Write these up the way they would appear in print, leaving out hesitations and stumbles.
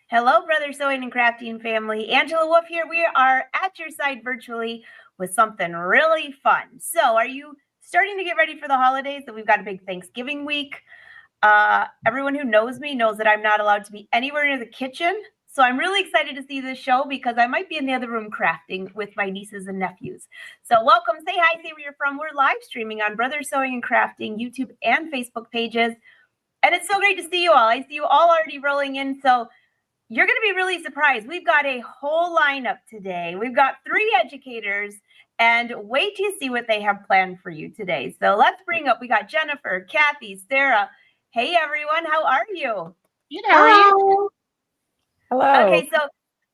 Hello, Brother Sewing and Crafting family. Angela Wolf here. We are at your side virtually with something really fun. So, are you starting to get ready for the holidays? That we've got a big Thanksgiving week. Everyone who knows me knows that I'm not allowed to be anywhere near the kitchen. So, I'm really excited to see this show because I might be in the other room crafting with my nieces and nephews. So, welcome. Say hi, say where you're from. We're live streaming on Brother Sewing and Crafting YouTube and Facebook pages. And it's so great to see you all. I see you all already rolling in. So, you're going to be really surprised. We've got a whole lineup today. We've got 3 educators, and wait till you see what they have planned for you today. So let's bring up, we got Jennifer, Cathy, Sara. Hey, everyone. How are you? Good, how are you? Hello. Okay, so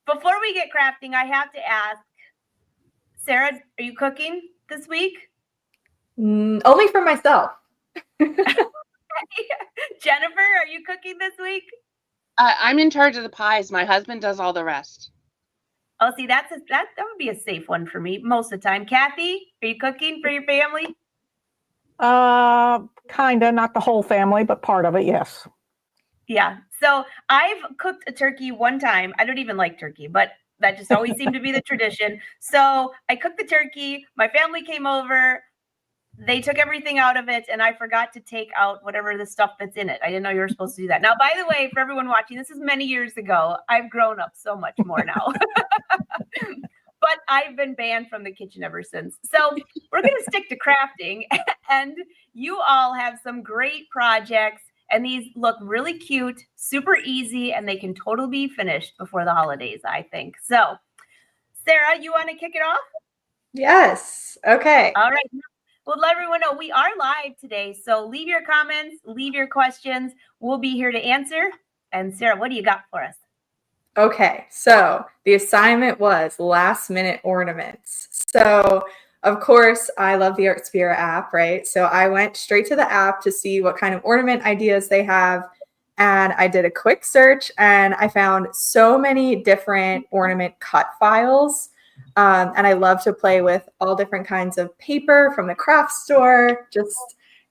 before we get crafting, I have to ask, Sara, are you cooking this week? Only for myself. Jennifer, are you cooking this week? I'm in charge of the pies. My husband does all the rest. Oh, see, that would be a safe one for me most of the time. Cathy, are you cooking for your family? Kinda, not the whole family, but part of it, yes. Yeah. So I've cooked a turkey one time. I don't even like turkey, but that just always seemed to be the tradition. So I cooked the turkey. My family came over. They took everything out of it, and I forgot to take out whatever the stuff that's in it. I didn't know you were supposed to do that. Now, by the way, for everyone watching, this is many years ago. I've grown up so much more now. But I've been banned from the kitchen ever since. So we're going to stick to crafting, and you all have some great projects, and these look really cute, super easy, and they can totally be finished before the holidays, I think. So, Sara, you want to kick it off? Yes. Okay. All right. Well, let everyone know we are live today. So leave your comments, leave your questions. We'll be here to answer. And Sara, what do you got for us? Okay. So the assignment was last minute ornaments. So of course, I love the Artspira app, right? So I went straight to the app to see what kind of ornament ideas they have. And I did a quick search and I found so many different ornament cut files. And I love to play with all different kinds of paper from the craft store. Just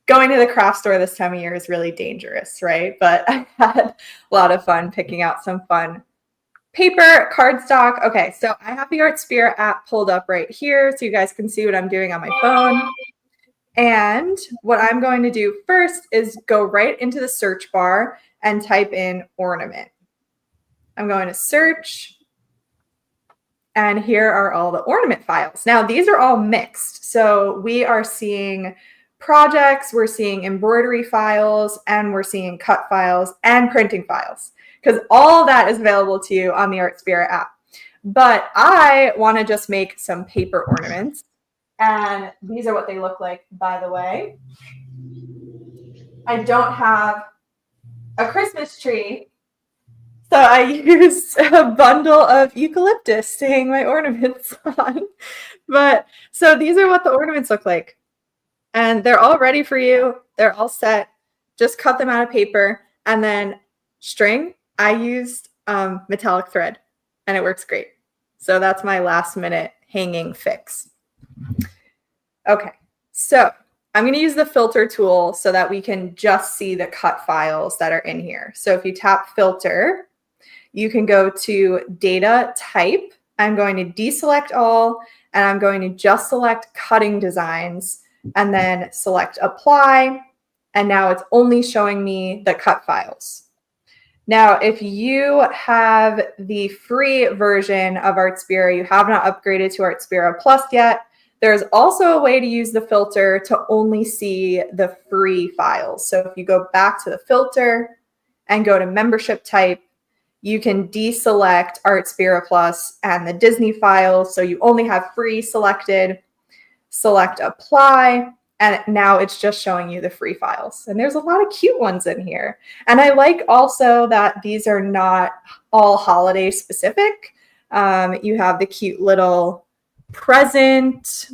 going to the craft store this time of year is really dangerous, right? But I had a lot of fun picking out some fun paper, cardstock. Okay, so I have the Artspira app pulled up right here so you guys can see what I'm doing on my phone. And what I'm going to do first is go right into the search bar and type in ornament. I'm going to search. And here are all the ornament files. Now, these are all mixed. So we are seeing projects, we're seeing embroidery files, and we're seeing cut files and printing files, because all that is available to you on the Artspira app. But I want to just make some paper ornaments. And these are what they look like, by the way. I don't have a Christmas tree, so I used a bundle of eucalyptus to hang my ornaments on. But so these are what the ornaments look like. And they're all ready for you. They're all set. Just cut them out of paper. And then string, I used metallic thread, and it works great. So that's my last minute hanging fix. Okay, so I'm going to use the filter tool so that we can just see the cut files that are in here. So if you tap filter, you can go to data type. I'm going to deselect all, and I'm going to just select cutting designs and then select apply. And now it's only showing me the cut files. Now, if you have the free version of Artspira, you have not upgraded to Artspira Plus yet, there's also a way to use the filter to only see the free files. So if you go back to the filter and go to membership type, you can deselect Artspira Plus and the Disney files. So you only have free selected, select apply, and now it's just showing you the free files. And there's a lot of cute ones in here. And I like also that these are not all holiday specific. You have the cute little present,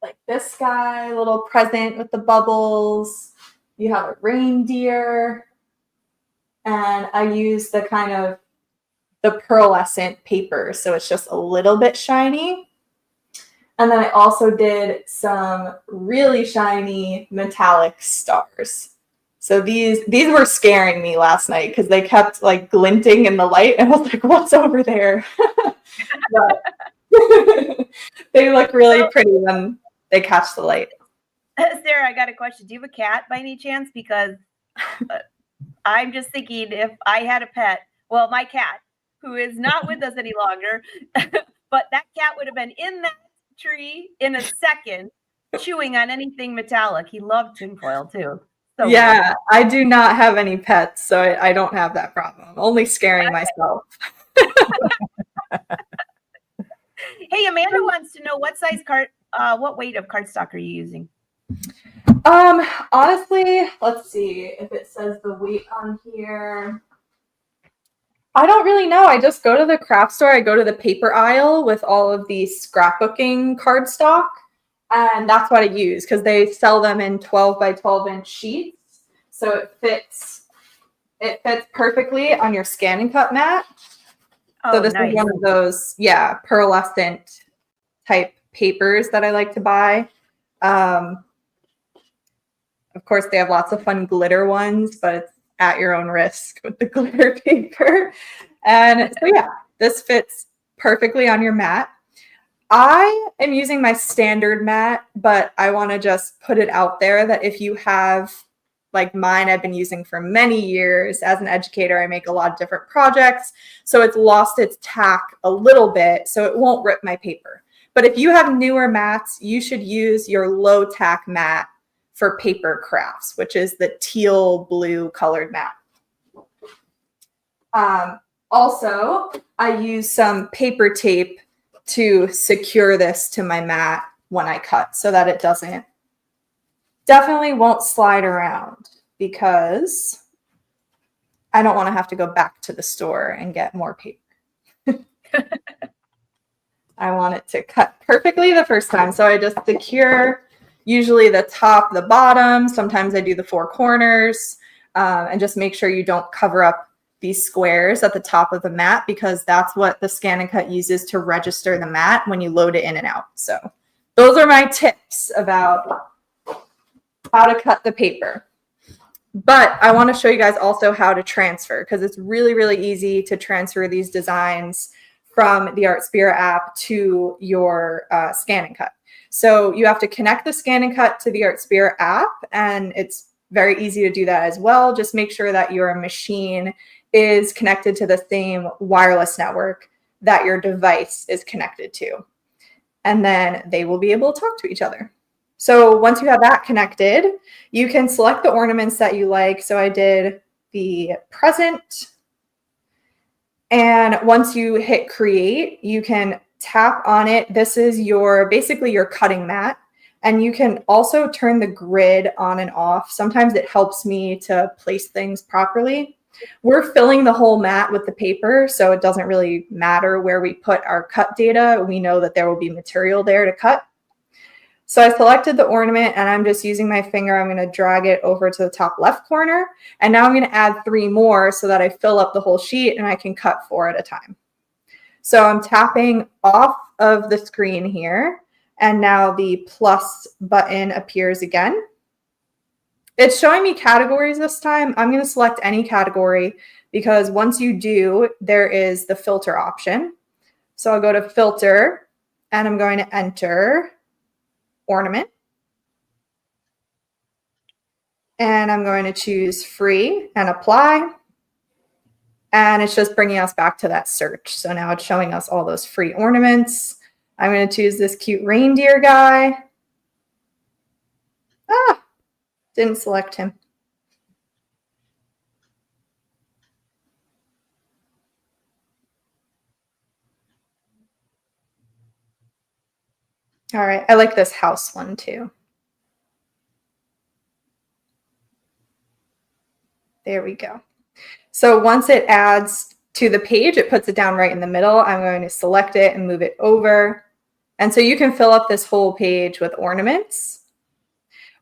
like this guy, little present with the bubbles. You have a reindeer. And I use the kind of the pearlescent paper, so it's just a little bit shiny. And then I also did some really shiny metallic stars. So these were scaring me last night because they kept like glinting in the light, and I was like, "What's over there?" But they look really pretty when they catch the light. Sarah, I got a question. Do you have a cat by any chance? Because I'm just thinking if I had a pet, well, my cat, who is not with us any longer, but that cat would have been in that tree in a second, chewing on anything metallic. He loved tinfoil too. So Yeah, weird. I do not have any pets, so I don't have that problem. I'm only scaring myself. Hey, Amanda wants to know what weight of cardstock are you using? Honestly, let's see if it says the weight on here. I don't really know. I just go to the craft store. I go to the paper aisle with all of these scrapbooking cardstock, and that's what I use because they sell them in 12 by 12 inch sheets. So it fits perfectly on your scan and cut mat. Oh, So this nice. is one of those, pearlescent type papers that I like to buy. Of course, they have lots of fun glitter ones, but it's at your own risk with the glitter paper. And so, yeah, this fits perfectly on your mat. I am using my standard mat, but I want to just put it out there that if you have, like mine, I've been using for many years. As an educator, I make a lot of different projects. So it's lost its tack a little bit, so it won't rip my paper. But if you have newer mats, you should use your low tack mat for paper crafts, which is the teal blue colored mat. Also, I use some paper tape to secure this to my mat when I cut so that it definitely won't slide around, because I don't want to have to go back to the store and get more paper. I want it to cut perfectly the first time. So I just secure usually the top, the bottom. Sometimes I do the four corners, and just make sure you don't cover up these squares at the top of the mat, because that's what the scan and cut uses to register the mat when you load it in and out. So those are my tips about how to cut the paper. But I want to show you guys also how to transfer, because it's really, really easy to transfer these designs from the Artspira app to your scan and cut. So you have to connect the scan and cut to the Artspira app, and it's very easy to do that as well. Just make sure that your machine is connected to the same wireless network that your device is connected to. And then they will be able to talk to each other. So once you have that connected, you can select the ornaments that you like. So I did the present. And once you hit create, you can tap on it. This is basically your cutting mat. And you can also turn the grid on and off. Sometimes it helps me to place things properly. We're filling the whole mat with the paper, so it doesn't really matter where we put our cut data. We know that there will be material there to cut. So I selected the ornament, and I'm just using my finger. I'm going to drag it over to the top left corner. And now I'm going to add 3 more so that I fill up the whole sheet and I can cut 4 at a time. So I'm tapping off of the screen here, and now the plus button appears again. It's showing me categories this time. I'm going to select any category, because once you do, there is the filter option. So I'll go to filter, and I'm going to enter ornament. And I'm going to choose free and apply. And it's just bringing us back to that search. So now it's showing us all those free ornaments. I'm going to choose this cute reindeer guy. Didn't select him. All right, I like this house one too. There we go. So once it adds to the page, it puts it down right in the middle. I'm going to select it and move it over. And so you can fill up this whole page with ornaments.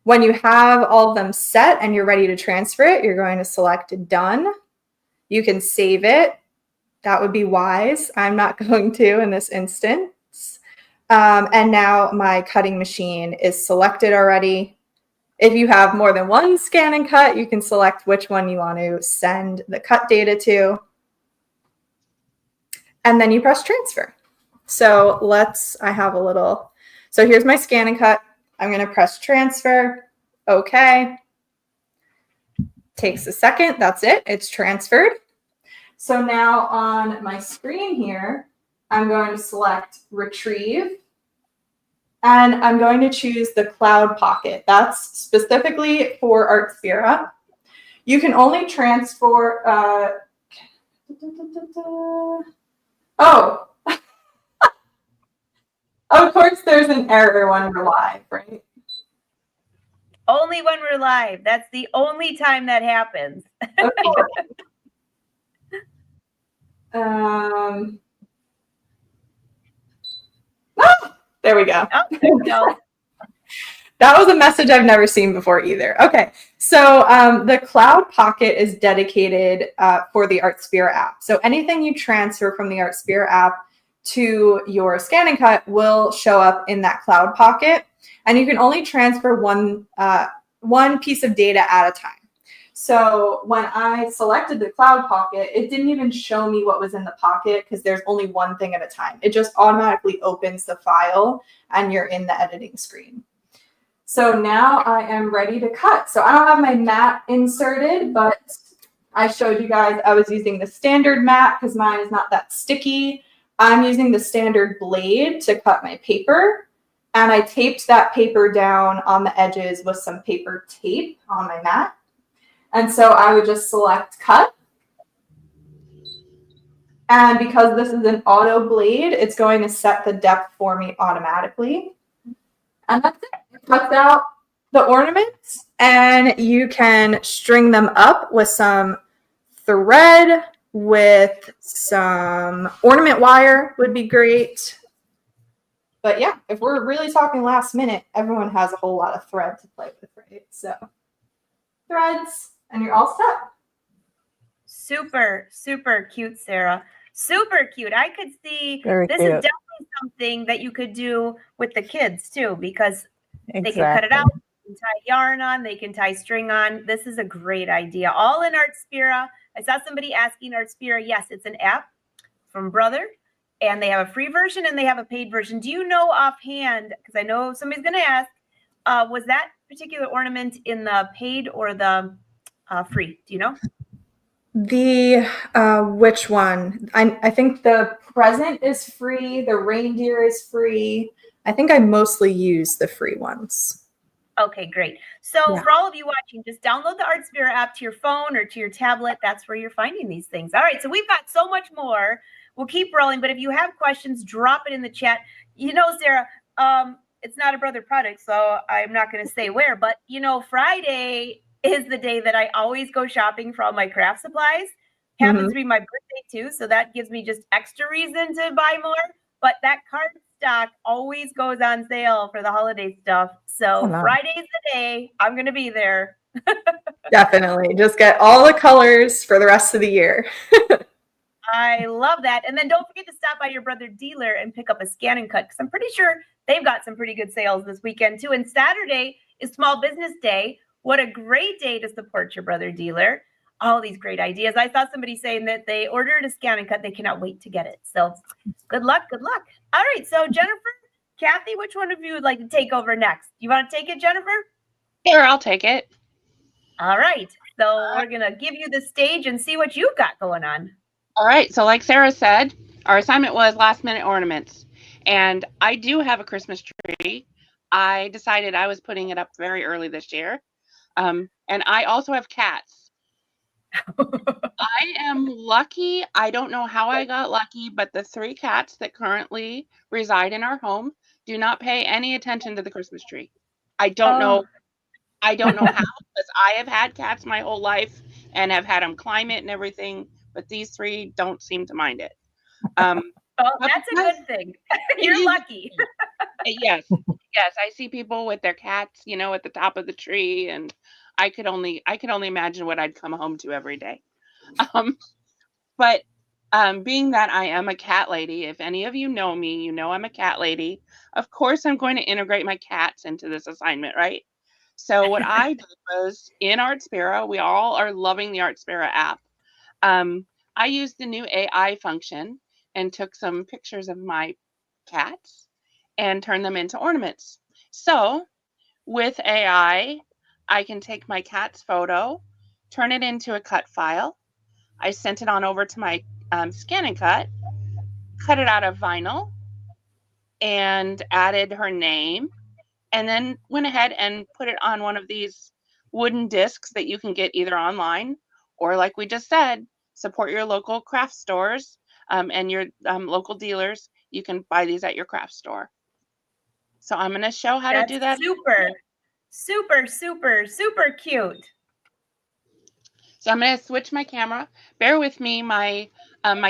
When you have all of them set and you're ready to transfer it, you're going to select done. You can save it. That would be wise. I'm not going to in this instance. And now my cutting machine is selected already. If you have more than one scan and cut, you can select which one you want to send the cut data to. And then you press transfer. So so here's my scan and cut. I'm going to press transfer. Okay. Takes a second. That's it. It's transferred. So now on my screen here, I'm going to select retrieve. And I'm going to choose the cloud pocket. That's specifically for Artspira. You can only transfer. Oh, of course, there's an error when we're live, right? Only when we're live. That's the only time that happens. Of course. There we go. Oh, there we go. That was a message I've never seen before either. Okay, so the Cloud Pocket is dedicated for the Artspira app. So anything you transfer from the Artspira app to your Scan and Cut will show up in that Cloud Pocket, and you can only transfer one piece of data at a time. So when I selected the Cloud Pocket, it didn't even show me what was in the pocket because there's only one thing at a time. It just automatically opens the file and you're in the editing screen. So now I am ready to cut. So I don't have my mat inserted, but I showed you guys I was using the standard mat because mine is not that sticky. I'm using the standard blade to cut my paper. And I taped that paper down on the edges with some paper tape on my mat. And so I would just select cut. And because this is an auto blade, it's going to set the depth for me automatically. And that's it. It cuts out the ornaments, and you can string them up with some thread, with some ornament wire would be great. But yeah, if we're really talking last minute, everyone has a whole lot of thread to play with, right? So threads, and you're all set. Super, super cute, Sarah. Super cute. I could see Very this cute. is definitely something that you could do with the kids too, because Exactly. they can cut it out, they can tie yarn on, they can tie string on. This is a great idea. All in Artspira. I saw somebody asking Artspira. Yes, it's an app from Brother, and they have a free version and they have a paid version. Do you know offhand, because I know somebody's going to ask, was that particular ornament in the paid or the free? Do you know? The which one? I think the present is free. The reindeer is free. I think I mostly use the free ones. Okay, great. So for all of you watching, just download the Artspira app to your phone or to your tablet. That's where you're finding these things. All right, so we've got so much more. We'll keep rolling, but if you have questions, drop it in the chat. You know, Sarah, it's not a Brother product, so I'm not going to say where, but you know, Friday is the day that I always go shopping for all my craft supplies. Happens to be my birthday too, so that gives me just extra reason to buy more. But that card stock always goes on sale for the holiday stuff. So Friday's the day. I'm going to be there. Definitely. Just get all the colors for the rest of the year. I love that. And then don't forget to stop by your Brother dealer and pick up a Scan and Cut, because I'm pretty sure they've got some pretty good sales this weekend too. And Saturday is Small Business Day. What a great day to support your Brother dealer. All these great ideas. I saw somebody saying that they ordered a Scan and Cut. They cannot wait to get it. So good luck. Good luck. All right. So Jennifer, Cathy, which one of you would like to take over next? You want to take it, Jennifer? Sure, I'll take it. All right. So we're going to give you the stage and see what you've got going on. All right. So like Sarah said, our assignment was last minute ornaments. And I do have a Christmas tree. I decided I was putting it up very early this year. And I also have cats. I am lucky. I don't know how I got lucky, but the 3 cats that currently reside in our home do not pay any attention to the Christmas tree. I don't know. I don't know how, because I have had cats my whole life and have had them climb it and everything, but these 3 don't seem to mind it. Well, that's a good thing. You're lucky. Yes. Yes. I see people with their cats, you know, at the top of the tree, and I could only imagine what I'd come home to every day. But being that I am a cat lady, if any of you know me, you know I'm a cat lady. Of course, I'm going to integrate my cats into this assignment, right? So what I did was in Artspira, we all are loving the Artspira app. I used the new AI function and took some pictures of my cats and turned them into ornaments. So with AI, I can take my cat's photo, turn it into a cut file. I sent it on over to my Scan and cut it out of vinyl, and added her name, and then went ahead and put it on one of these wooden discs that you can get either online or, like we just said, support your local craft stores and your local dealers. You can buy these at your craft store. So I'm going to show how to do that. Super cute. So I'm going to switch my camera. Bear with me. My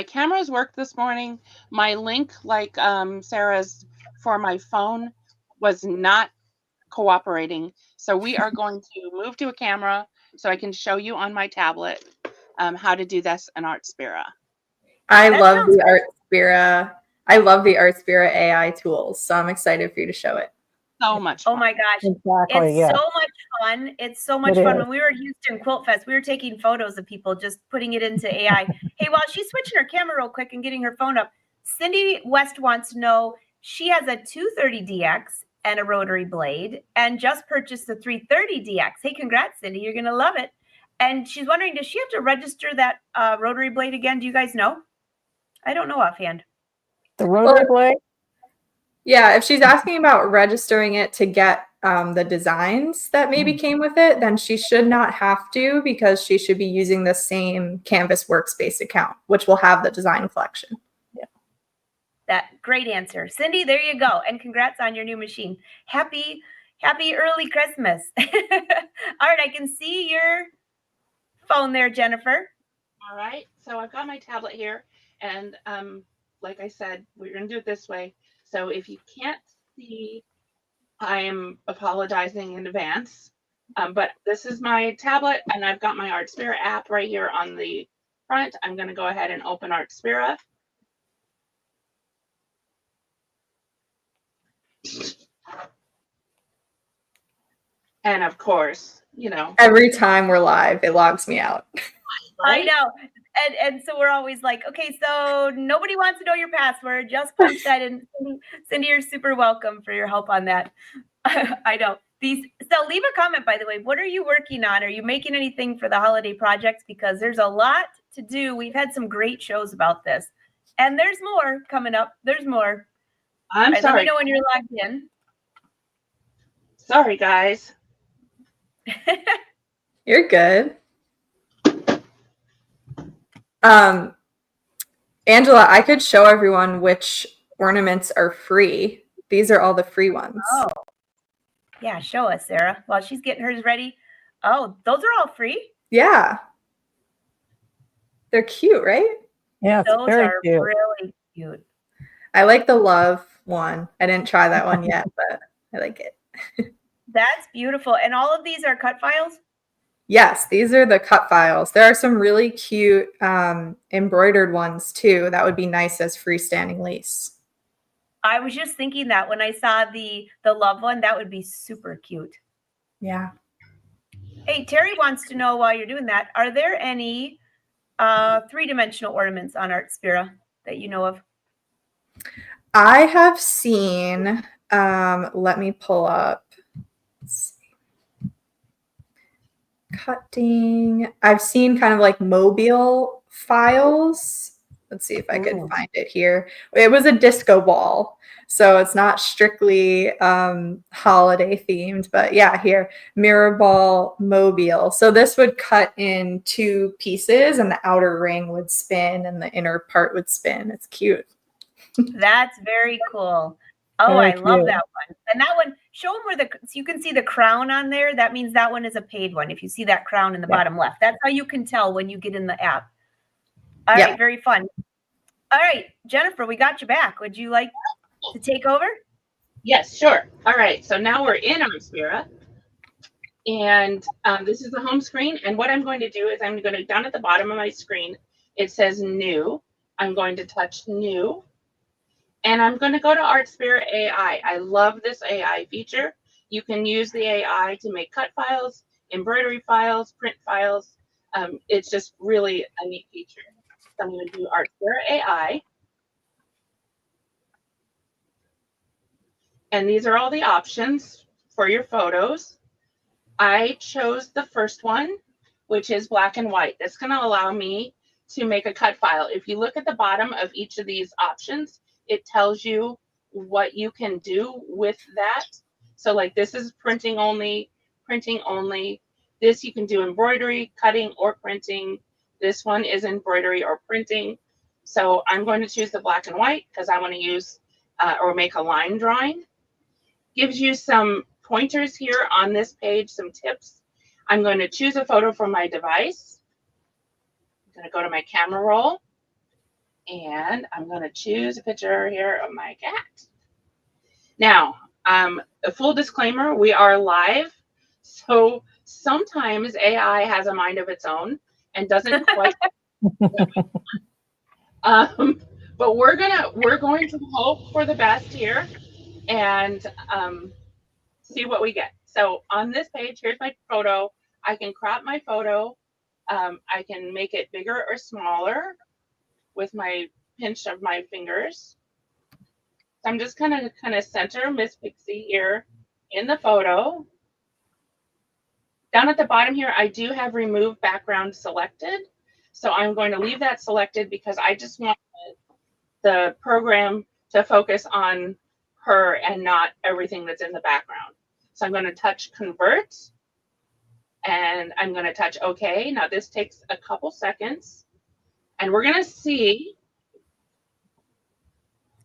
cameras worked this morning. My link, like Sarah's for my phone, was not cooperating. So we are going to move to a camera so I can show you on my tablet how to do this in Artspira. I love the Artspira AI tools. So I'm excited for you to show it. So much fun. Oh my gosh. Exactly, It's so much fun. It's so much fun. When we were at Houston Quilt Fest, we were taking photos of people, just putting it into AI. Hey, while she's switching her camera real quick and getting her phone up, Cindy West wants to know, she has a 230DX and a rotary blade and just purchased the 330DX. Hey, congrats, Cindy. You're going to love it. And she's wondering, does she have to register that rotary blade again? Do you guys know? I don't know offhand. The rotary blade? Yeah, if she's asking about registering it to get the designs that maybe came with it, then she should not have to, because she should be using the same Canvas Workspace account, which will have the design collection. Yeah. That great answer. Cindy, there you go. And congrats on your new machine. Happy early Christmas. All right, I can see your phone there, Jennifer. All right, so I've got my tablet here, and like I said, we're going to do it this way. So if you can't see, I am apologizing in advance. But this is my tablet, and I've got my Artspira app right here on the front. I'm going to go ahead and open Artspira. And of course, you know, every time we're live, it logs me out. Right? I know. And so we're always like, okay, so nobody wants to know your password. Just punch that in. Cindy, you're super welcome for your help on that. I know. So leave a comment, by the way. What are you working on? Are you making anything for the holiday projects? Because there's a lot to do. We've had some great shows about this. And there's more coming up. There's more. I'm sorry. Let me know when you're logged in. Sorry, guys. You're good. Angela, I could show everyone which ornaments are free. These are all the free ones. Oh, yeah. Show us, Sarah. While she's getting hers ready. Oh, those are all free? Yeah. They're cute, right? Yeah, those very are cute. really cute. I like the love one. I didn't try that one yet, but I like it. That's beautiful. And all of these are cut files? Yes, these are the cut files. There are some really cute embroidered ones too. That would be nice as freestanding lace. I was just thinking that when I saw the love one, that would be super cute. Yeah. Hey, Terry wants to know, while you're doing that, are there any three-dimensional ornaments on Artspira that you know of? I have seen, let me pull up. Let's see. Cutting. I've seen kind of like mobile files. Let's see if I could find it here. It was a disco ball, so it's not strictly holiday themed, but yeah, here, mirror ball mobile. So this would cut in two pieces, and the outer ring would spin and the inner part would spin. It's cute. That's very cool. Oh, Very I love cute. that one. And that one, show them so you can see the crown on there. That means that one is a paid one. If you see that crown in the bottom left, that's how you can tell when you get in the app. All right, very fun. All right, Jennifer, we got you back. Would you like to take over? Yes, sure. All right, so now we're in Artspira, and this is the home screen. And what I'm going to do is I'm going to, down at the bottom of my screen, it says New. I'm going to touch New, and I'm going to go to Artspira AI. I love this AI feature. you can use the AI to make cut files, embroidery files, print files. It's just really a neat feature. So I'm going to do Artspira AI. And these are all the options for your photos. I chose the first one, which is black and white. That's going to allow me to make a cut file. If you look at the bottom of each of these options, it tells you what you can do with that. So like this is printing only, printing only. This you can do embroidery, cutting, or printing. This one is embroidery or printing. So I'm going to choose the black and white because I want to use or make a line drawing. Gives you some pointers here on this page, some tips. I'm going to choose a photo from my device. I'm going to go to my camera roll, and I'm going to choose a picture here of my cat. Now, a full disclaimer, we are live, so sometimes AI has a mind of its own and doesn't quite but we're going to hope for the best here and see what we get. So on this page, here's my photo. I can crop my photo. I can make it bigger or smaller with my pinch of my fingers. So I'm just kind of center Miss Pixie here in the photo. Down at the bottom here, I do have remove background selected. So I'm going to leave that selected because I just want the program to focus on her and not everything that's in the background. So I'm going to touch convert and I'm going to touch OK. Now this takes a couple seconds and we're going to see.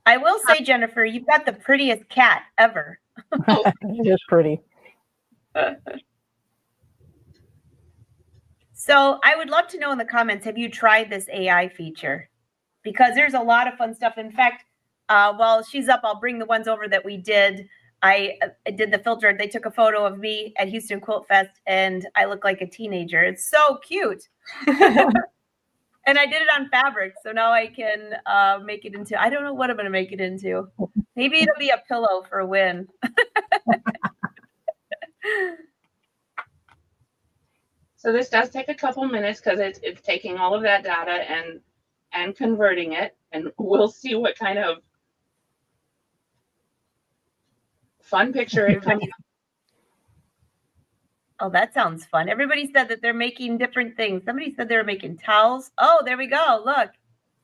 I will say, Jennifer, you've got the prettiest cat ever. It is pretty. So I would love to know in the comments, have you tried this AI feature? Because there's a lot of fun stuff. In fact, while she's up, I'll bring the ones over that we did. I did the filter. They took a photo of me at Houston Quilt Fest, and I look like a teenager. It's so cute. And I did it on fabric, so now I can make it into, I don't know what I'm going to make it into. Maybe it'll be a pillow for a win. So this does take a couple minutes because it's taking all of that data and converting it, and we'll see what kind of fun picture it comes up. Oh, that sounds fun. Everybody said that they're making different things. Somebody said they were making towels. Oh, there we go. Look.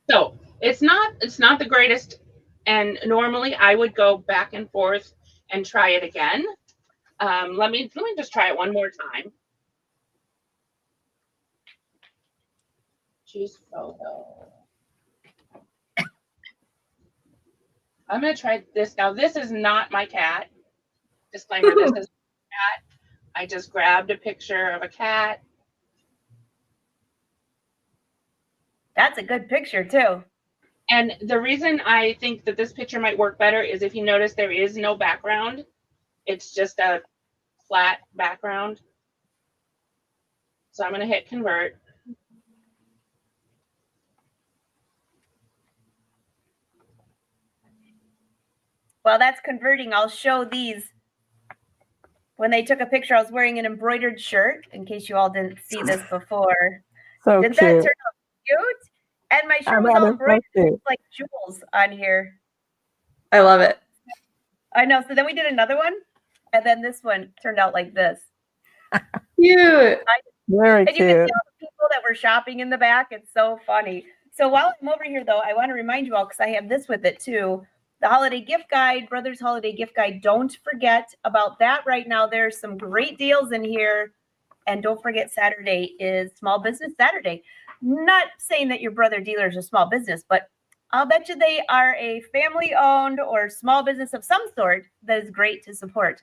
So it's not the greatest, and normally I would go back and forth and try it again. Let me just try it one more time. Choose photo. I'm going to try this. Now, this is not my cat. Disclaimer, this is my cat. I just grabbed a picture of a cat. That's a good picture, too. And the reason I think that this picture might work better is if you notice there is no background. It's just a flat background. So I'm going to hit convert. While that's converting, I'll show these. When they took a picture, I was wearing an embroidered shirt, in case you all didn't see this before. So Did cute. that turn out cute? And my shirt was all embroidered with like jewels on here. I love it. I know. So then we did another one, and then this one turned out like this. Cute. Very And you can cute. see all the people that were shopping in the back. It's so funny. So while I'm over here, though, I want to remind you all, because I have this with it too, the holiday gift guide, Brothers Holiday Gift Guide. Don't forget about that right now. There's some great deals in here. And don't forget, Saturday is Small Business Saturday. Not saying that your brother dealer is a small business, but I'll bet you they are a family-owned or small business of some sort that is great to support.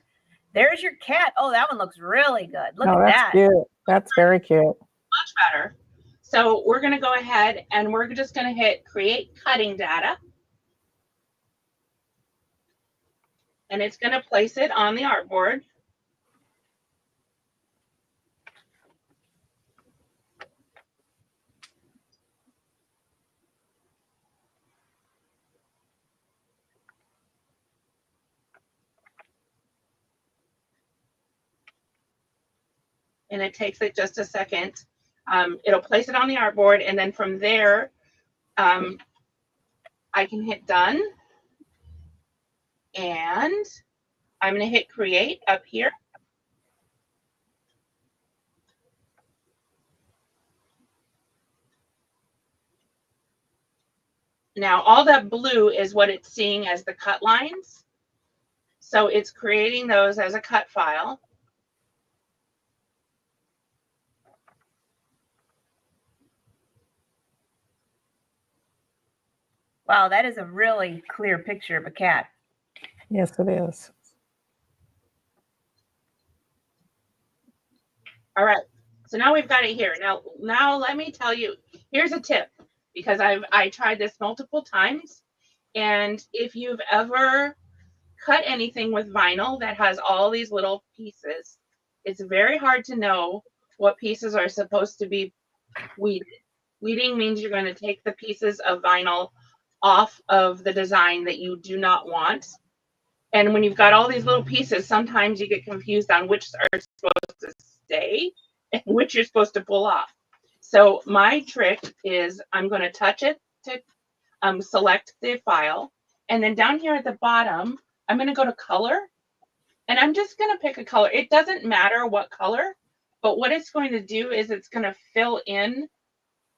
There's your cat. Oh, that one looks really good. Look at That's that. cute. That's very cute. Much better. So we're going to go ahead and we're just going to hit create cutting data. And it's going to place it on the artboard. and it takes it just a second. It'll place it on the artboard, and then from there, I can hit done, and I'm going to hit create up here. Now, all that blue is what it's seeing as the cut lines. So it's creating those as a cut file. Wow, that is a really clear picture of a cat. Yes, it is. All right, so now we've got it here. Now let me tell you, here's a tip, because I tried this multiple times, and if you've ever cut anything with vinyl that has all these little pieces, it's very hard to know what pieces are supposed to be weeded. Weeding means you're going to take the pieces of vinyl off of the design that you do not want. And when you've got all these little pieces, sometimes you get confused on which are supposed to stay and which you're supposed to pull off. So my trick is I'm going to touch it to select the file. And then down here at the bottom, I'm going to go to color. And I'm just going to pick a color. It doesn't matter what color, but what it's going to do is it's going to fill in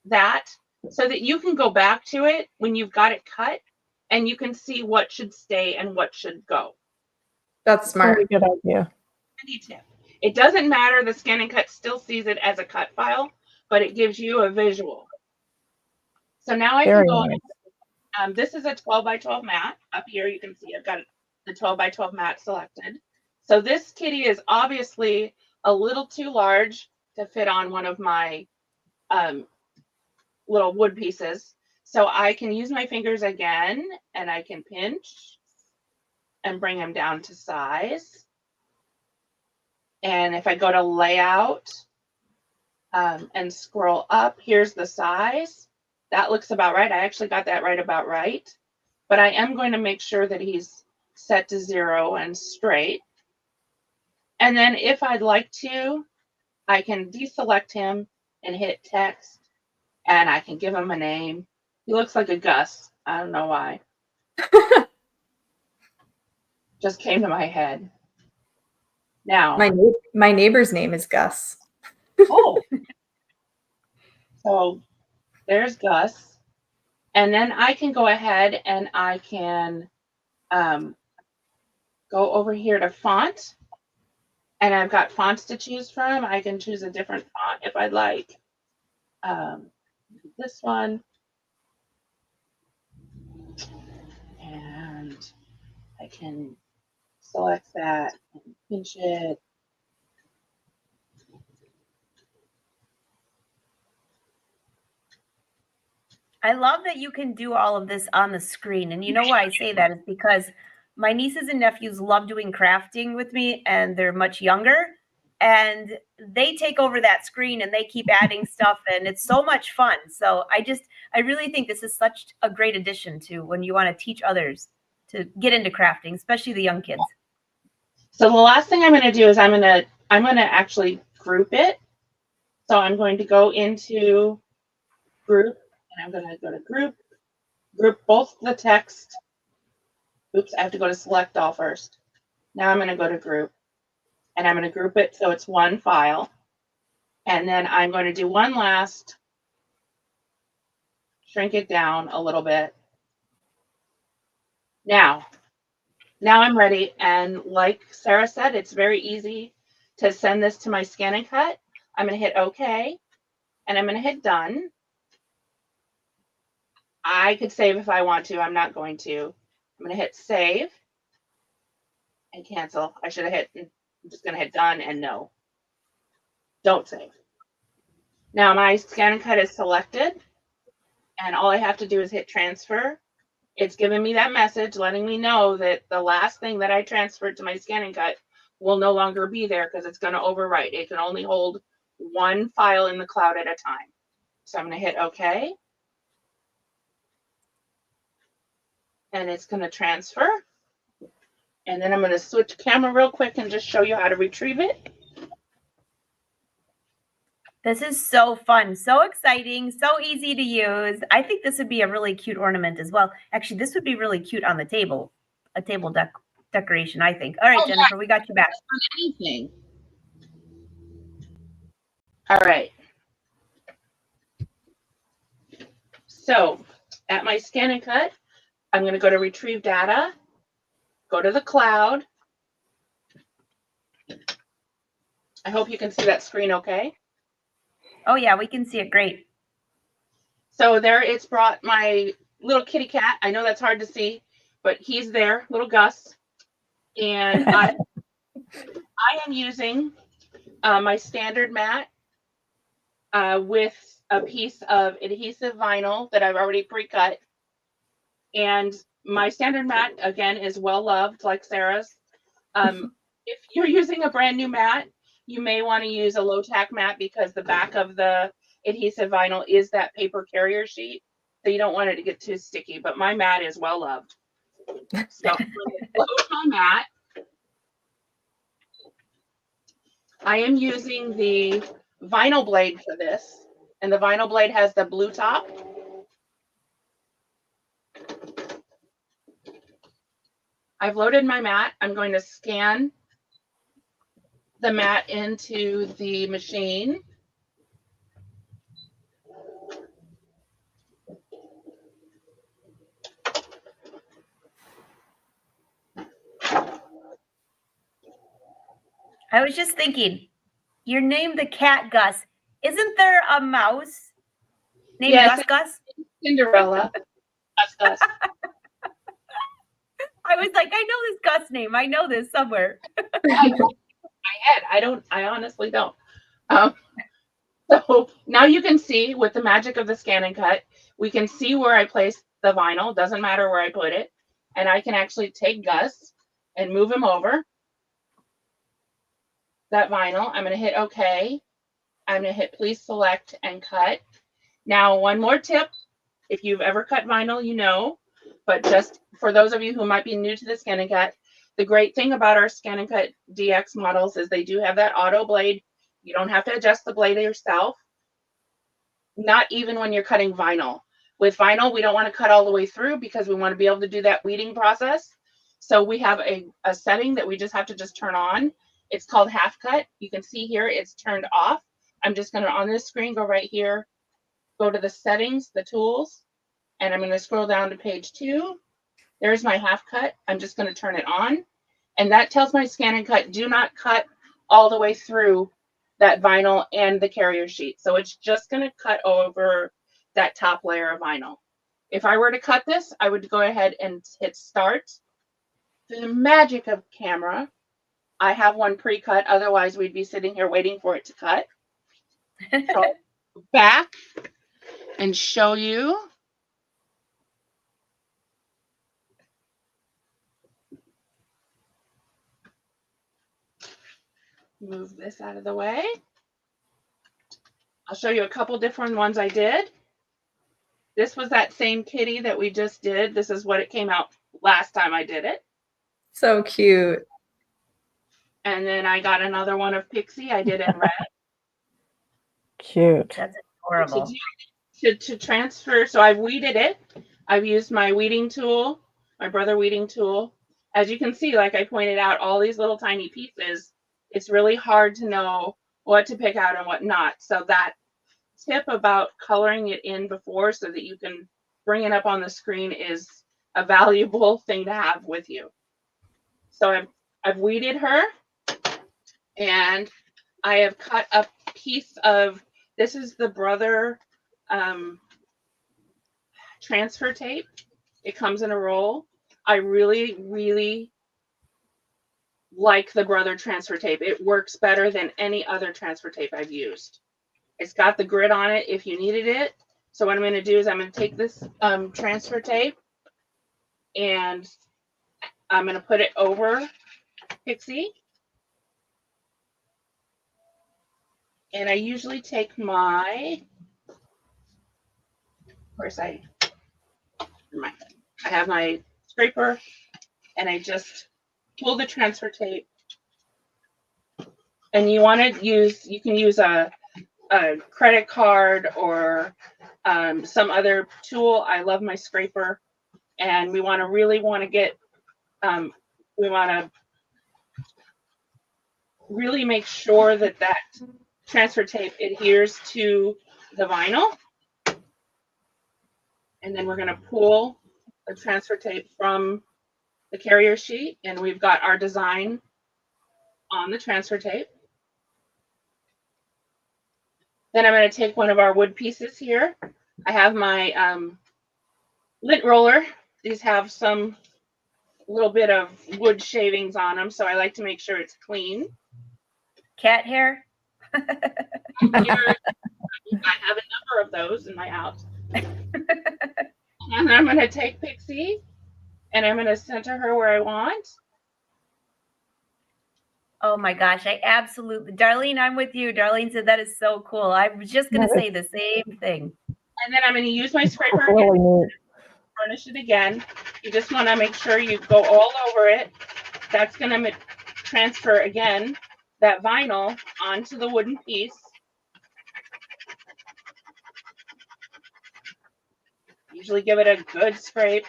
that so that you can go back to it when you've got it cut and you can see what should stay and what should go. That's smart. Very good idea. It doesn't matter. The Scan and Cut still sees it as a cut file, but it gives you a visual. So now I Very can go. nice. This is a 12 by 12 mat. Up here you can see I've got the 12 by 12 mat selected. So this kitty is obviously a little too large to fit on one of my little wood pieces. So I can use my fingers again, and I can pinch and bring them down to size. And if I go to layout and scroll up, here's the size. That looks about right. I actually got that right about right. But I am going to make sure that he's set to 0 and straight. And then if I'd like to, I can deselect him and hit text, and I can give him a name. He looks like a Gus. I don't know why. Just came to my head. Now, My neighbor's name is Gus. oh, so there's Gus. And then I can go ahead and I can go over here to font. And I've got fonts to choose from. I can choose a different font if I'd like. This one. And I can select that and pinch it. I love that you can do all of this on the screen. And you know why I say that is because my nieces and nephews love doing crafting with me, and they're much younger. And they take over that screen and they keep adding stuff, and it's so much fun. So I really think this is such a great addition to when you want to teach others to get into crafting, especially the young kids. So the last thing I'm going to do is I'm going to actually group it. So I'm going to go into group, and I'm going to go to group both the text. Oops, I have to go to select all first. Now I'm going to go to group, and I'm going to group it so it's one file. And then I'm going to do one last, shrink it down a little bit. Now I'm ready. And like Sara said, it's very easy to send this to my Scan and Cut. I'm going to hit OK, and I'm going to hit done. I could save if I want to. I'm not going to. I'm going to hit save and cancel. I should have hit, I'm just going to hit done and no. Don't save. Now my Scan and Cut is selected, and all I have to do is hit transfer. It's giving me that message letting me know that the last thing that I transferred to my Scan and Cut will no longer be there because it's going to overwrite. It can only hold one file in the cloud at a time. So I'm going to hit OK. And it's going to transfer. And then I'm going to switch camera real quick and just show you how to retrieve it. This is so fun, so exciting, so easy to use. I think this would be a really cute ornament as well. Actually, this would be really cute on the table, a table decoration, I think. All right, Oh, Jennifer, we got you back. On anything. All right. So at my scan and cut, I'm going to go to retrieve data, go to the cloud. I hope you can see that screen okay. Oh yeah, we can see it great. So there it's brought my little kitty cat. I know that's hard to see, but he's there, little Gus. And I am using my standard mat with a piece of adhesive vinyl that I've already pre-cut. And my standard mat, again, is well loved, like Sarah's. If you're using a brand new mat, you may want to use a low tack mat because the back of the adhesive vinyl is that paper carrier sheet. So you don't want it to get too sticky, but my mat is well loved. So I'm going to load my mat. I am using the vinyl blade for this, and the vinyl blade has the blue top. I've loaded my mat. I'm going to scan the mat into the machine. I was just thinking, you're named the cat Gus. Isn't there a mouse named Yes, Gus? Cinderella. Gus. I was like, I know this Gus name. I know this somewhere. I honestly don't. So now you can see with the magic of the scan and cut, we can see where I placed the vinyl. Doesn't matter where I put it. And I can actually take Gus and move him over that vinyl. I'm going to hit OK. I'm going to hit please select and cut. Now, one more tip. If you've ever cut vinyl, you know, but just for those of you who might be new to the scan and cut, the great thing about our scan and cut DX models is they do have that auto blade. You don't have to adjust the blade yourself. Not even when you're cutting vinyl. With vinyl, we don't want to cut all the way through because we want to be able to do that weeding process. So we have a setting that we just have to just turn on. It's called half cut. You can see here it's turned off. I'm just going to, on this screen, go right here, go to the settings, the tools, and I'm going to scroll down to page 2. There's my half cut. I'm just going to turn it on. And that tells my scan and cut, do not cut all the way through that vinyl and the carrier sheet. So it's just going to cut over that top layer of vinyl. If I were to cut this, I would go ahead and hit start. Through the magic of camera, I have one pre-cut. Otherwise, we'd be sitting here waiting for it to cut. So I'll go back and show you. Move this out of the way. I'll show you a couple different ones I did. This was that same kitty that we just did. This is what it came out last time I did it. So cute. And then I got another one of Pixie. I did in red. Cute. That's adorable. To transfer, so I've weeded it. I've used my weeding tool, my brother weeding tool. As you can see, like I pointed out, all these little tiny pieces, it's really hard to know what to pick out and what not. So that tip about coloring it in before so that you can bring it up on the screen is a valuable thing to have with you. So I've weeded her, and I have cut a piece of, this is the brother transfer tape. It comes in a roll. I really, really like the brother transfer tape. It works better than any other transfer tape I've used. It's got the grid on it if you needed it. So what I'm going to do is I'm going to take this transfer tape and I'm going to put it over Pixie. And I usually take my, of course I have my scraper and I just pull the transfer tape. And you want to use, you can use a a credit card or some other tool. I love my scraper, and we want to get, we want to really make sure that transfer tape adheres to the vinyl. And then we're going to pull the transfer tape from the carrier sheet, and we've got our design on the transfer tape. Then I'm going to take one of our wood pieces here. I have my lint roller. These have some little bit of wood shavings on them, so I like to make sure it's clean. Cat hair? Here, I have a number of those in my house. And I'm going to take Pixie, and I'm going to center her where I want. Oh my gosh, I absolutely, Darlene, I'm with you. Darlene said that is so cool. I was just going to say the same thing. And then I'm going to use my scraper Really again, neat. varnish it again. You just want to make sure you go all over it. That's going to transfer again that vinyl onto the wooden piece. Usually give it a good scrape.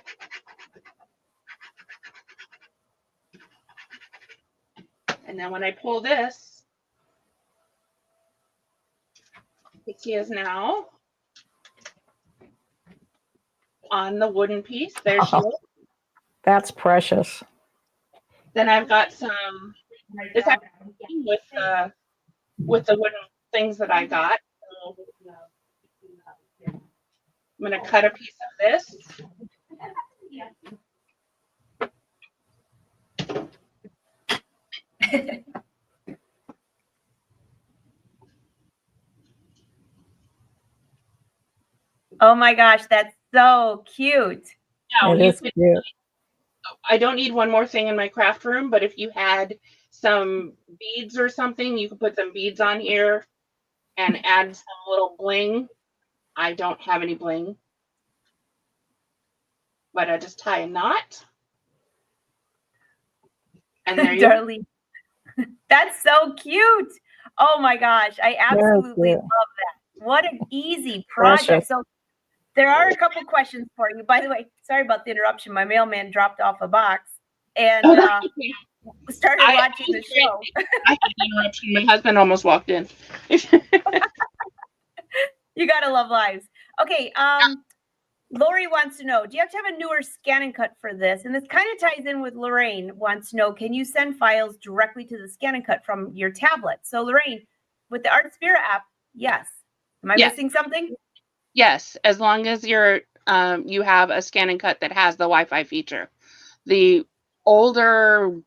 And then when I pull this, Pixie is now on the wooden piece. There she is. That's precious. Then I've got some, this with the wooden things that I got. So I'm going to cut a piece of this. Oh my gosh, that's so cute. Now, It is cute. I don't need one more thing in my craft room, but if you had some beads or something, you could put some beads on here and add some little bling. I don't have any bling, but I just tie a knot. And there you go. Darlene, that's so cute. Oh my gosh, I absolutely cute. love that. What an easy project. Precious. So there are a couple questions for you. By the way, sorry about the interruption. My mailman dropped off a box and started watching the show. I had an interruption. My husband almost walked in. You gotta love lives. Okay, Lori wants to know, do you have to have a newer scan and cut for this? And this kind of ties in with Lorraine wants to know, can you send files directly to the scan and cut from your tablet? So Lorraine, with the Artspira app, yes. Am I missing something? Yes, as long as you're you have a scan and cut that has the Wi-Fi feature. The older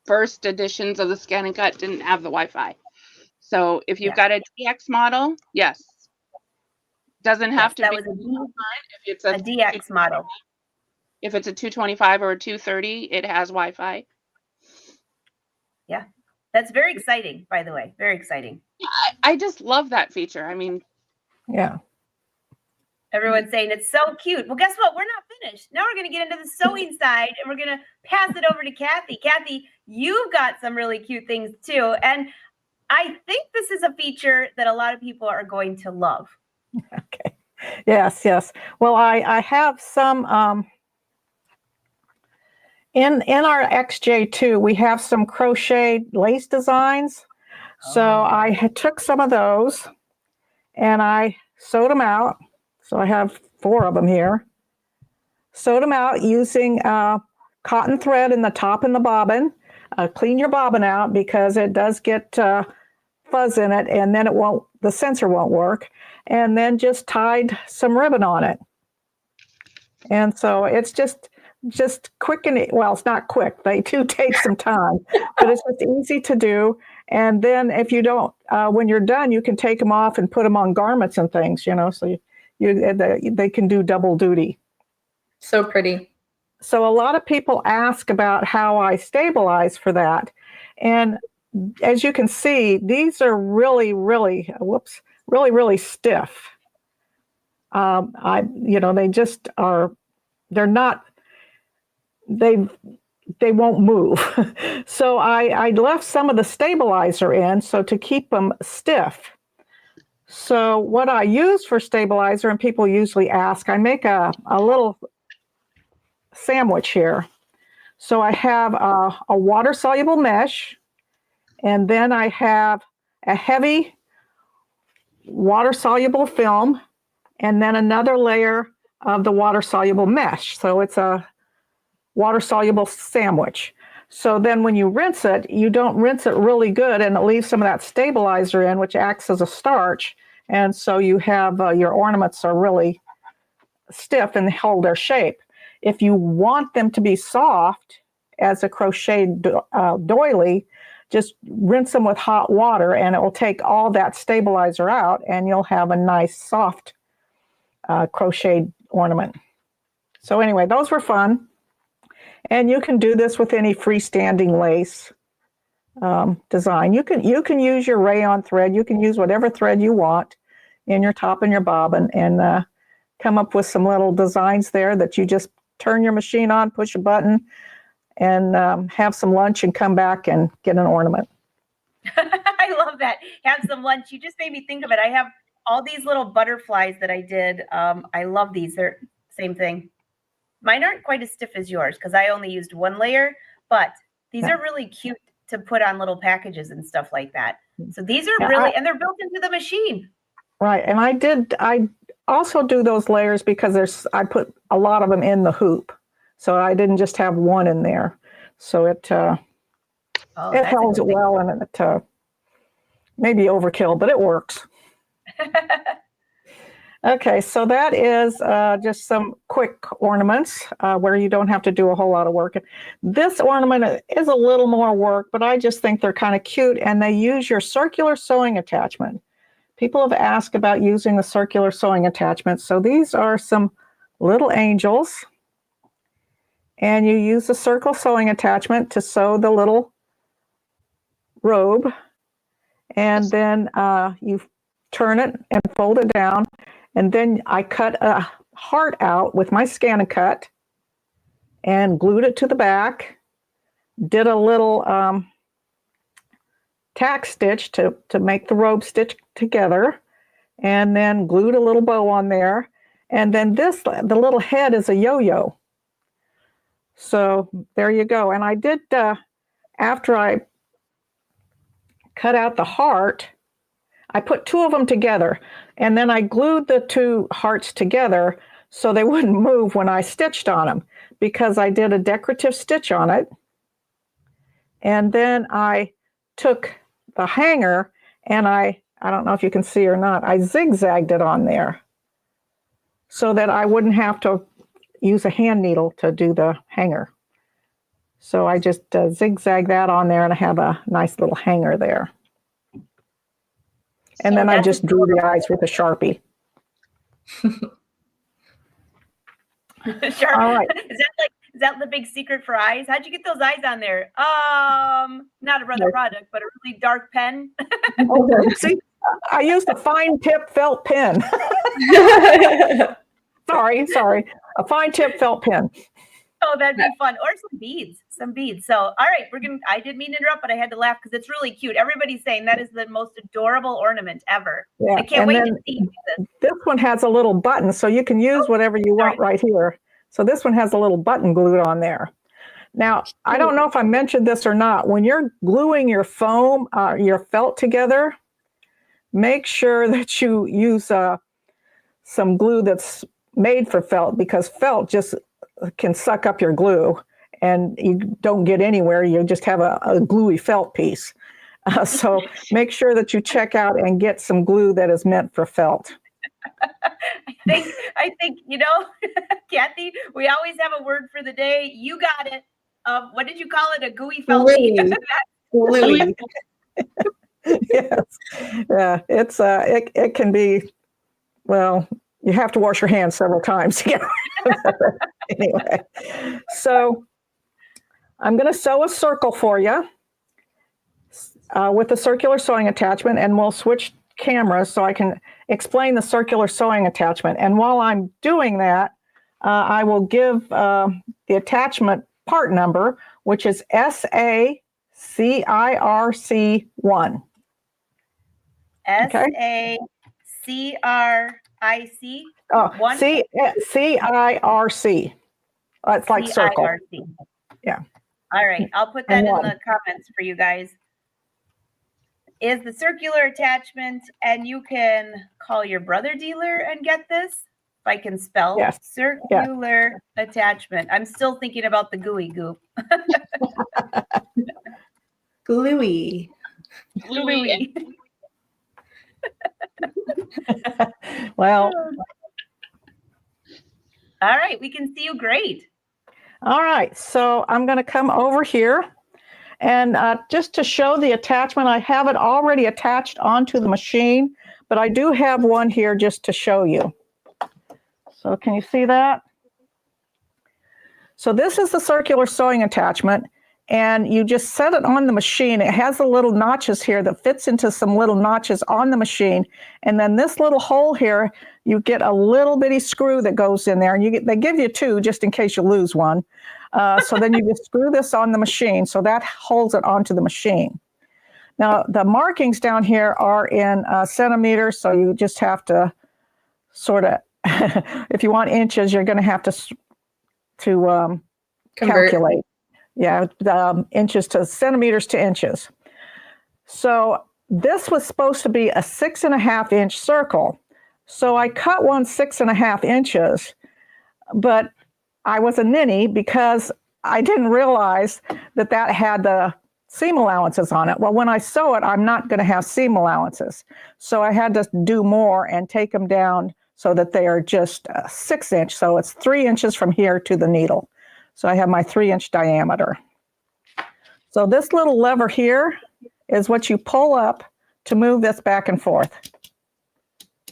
first editions of the scan and cut didn't have the Wi-Fi. So if you've got a DX model, yes. Doesn't have to that be was if it's a DX model. If it's a 225 or a 230, it has Wi-Fi. Yeah, that's very exciting, by the way. Very exciting. Yeah, I just love that feature. I mean, Yeah. Everyone's saying it's so cute. Well, guess what? We're not finished. Now we're going to get into the sewing side and we're going to pass it over to Cathy. Cathy, you've got some really cute things too. And I think this is a feature that a lot of people are going to love. Okay. Yes, yes. Well, I have some in our XJ2, we have some crochet lace designs. So I took some of those and I sewed them out. So I have 4 of them here. Sewed them out using cotton thread in the top and the bobbin. Clean your bobbin out because it does get fuzz in it, and then the sensor won't work. And then just tied some ribbon on it. And so it's just quick and, well, it's not quick. They do take some time, but it's just easy to do. And then if you don't, when you're done, you can take them off and put them on garments and things, so they can do double duty. So pretty. So a lot of people ask about how I stabilize for that. And as you can see, these are really, really, really stiff. They just are, they won't move. So I left some of the stabilizer in, so to keep them stiff. So what I use for stabilizer, and people usually ask, I make a little sandwich here. So I have a water-soluble mesh, and then I have a heavy water-soluble film, and then another layer of the water-soluble mesh. So it's a water-soluble sandwich. So then when you rinse it, you don't rinse it really good, and it leaves some of that stabilizer in, which acts as a starch. And so you have your ornaments are really stiff and hold their shape. If you want them to be soft as a crocheted doily, just rinse them with hot water, and it will take all that stabilizer out, and you'll have a nice soft crocheted ornament. So anyway, those were fun. And you can do this with any freestanding lace design. You can use your rayon thread. You can use whatever thread you want in your top and your bobbin, and come up with some little designs there that you just turn your machine on, push a button, and have some lunch and come back and get an ornament. I love that. Have some lunch. You just made me think of it. I have all these little butterflies that I did. I love these. They're same thing. Mine aren't quite as stiff as yours because I only used one layer, but these are really cute to put on little packages and stuff like that. So these are really, and they're built into the machine. Right. And I also do those layers because I put a lot of them in the hoop. So I didn't just have one in there. So it holds it well, and it may be overkill, but it works. Okay, so that is just some quick ornaments where you don't have to do a whole lot of work. This ornament is a little more work, but I just think they're kind of cute, and they use your circular sewing attachment. People have asked about using the circular sewing attachment. So these are some little angels, and you use the circle sewing attachment to sew the little robe, and then you turn it and fold it down. And then I cut a heart out with my Scan-A-Cut and glued it to the back, did a little tack stitch to make the robe stitch together, and then glued a little bow on there. And then the little head is a yo-yo. So there you go. And I did, after I cut out the heart, I put two of them together, and then I glued the two hearts together so they wouldn't move when I stitched on them, because I did a decorative stitch on it. And then I took the hanger and I don't know if you can see or not, I zigzagged it on there so that I wouldn't have to use a hand needle to do the hanger. So I just zigzag that on there, and I have a nice little hanger there. And then I just drew the eyes with a Sharpie. Sharpie. All right. Is that the big secret for eyes? How'd you get those eyes on there? Not a brother product, but a really dark pen. Okay. See, I used a fine tip felt pen. Sorry. A fine tip felt pen. Oh, that'd be fun. Or some beads. So, all right, I didn't mean to interrupt, but I had to laugh because it's really cute. Everybody's saying that is the most adorable ornament ever. Yeah, I can't wait to see this. This one has a little button, so you can use whatever you want right here. So this one has a little button glued on there. Now, I don't know if I mentioned this or not. When you're gluing your foam, your felt together, make sure that you use some glue that's made for felt, because felt just can suck up your glue and you don't get anywhere. You just have a gluey felt piece. So make sure that you check out and get some glue that is meant for felt. I think, Cathy, we always have a word for the day. You got it. What did you call it? A gooey felt piece? Gluey. Yes. Yeah, it can be, well, you have to wash your hands several times to get anyway. So I'm going to sew a circle for you with the circular sewing attachment, and we'll switch cameras so I can explain the circular sewing attachment. And while I'm doing that, I will give the attachment part number, which is SACIRC1. SACIRC1. C-R-I-C. Oh, One? C-I-R-C. It's like circle. C-I-R-C. Yeah. All right. I'll put that in the comments for you guys. Is the circular attachment, and you can call your brother dealer and get this. If I can spell circular attachment. I'm still thinking about the gooey goop. Gluey. Gluey. Well. All right. We can see you great. All right. So I'm going to come over here. And just to show the attachment, I have it already attached onto the machine, but I do have one here just to show you. So can you see that? So this is the circular sewing attachment, and you just set it on the machine. It has the little notches here that fits into some little notches on the machine. And then this little hole here, you get a little bitty screw that goes in there, and they give you two just in case you lose one. So then you just screw this on the machine, so that holds it onto the machine. Now, the markings down here are in centimeters, so you just have to sort of, if you want inches, you're going to have to calculate. Yeah, inches to centimeters to inches. So this was supposed to be a 6.5 inch circle. So I cut one 6.5 inches, but I was a ninny because I didn't realize that that had the seam allowances on it. Well, when I sew it, I'm not going to have seam allowances. So I had to do more and take them down so that they are just 6 inch. So it's 3 inches from here to the needle. So I have my 3 inch diameter. So this little lever here is what you pull up to move this back and forth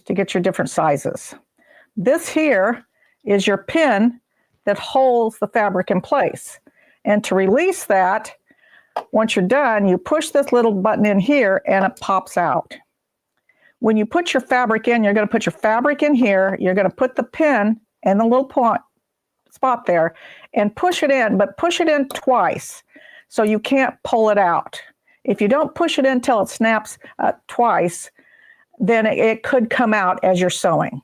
to get your different sizes. This here is your pin that holds the fabric in place. And to release that, once you're done, you push this little button in here and it pops out. When you put your fabric in, you're going to put your fabric in here, you're going to put the pin and the little point spot there and push it in, but push it in twice so you can't pull it out. If you don't push it in until it snaps twice, then it could come out as you're sewing.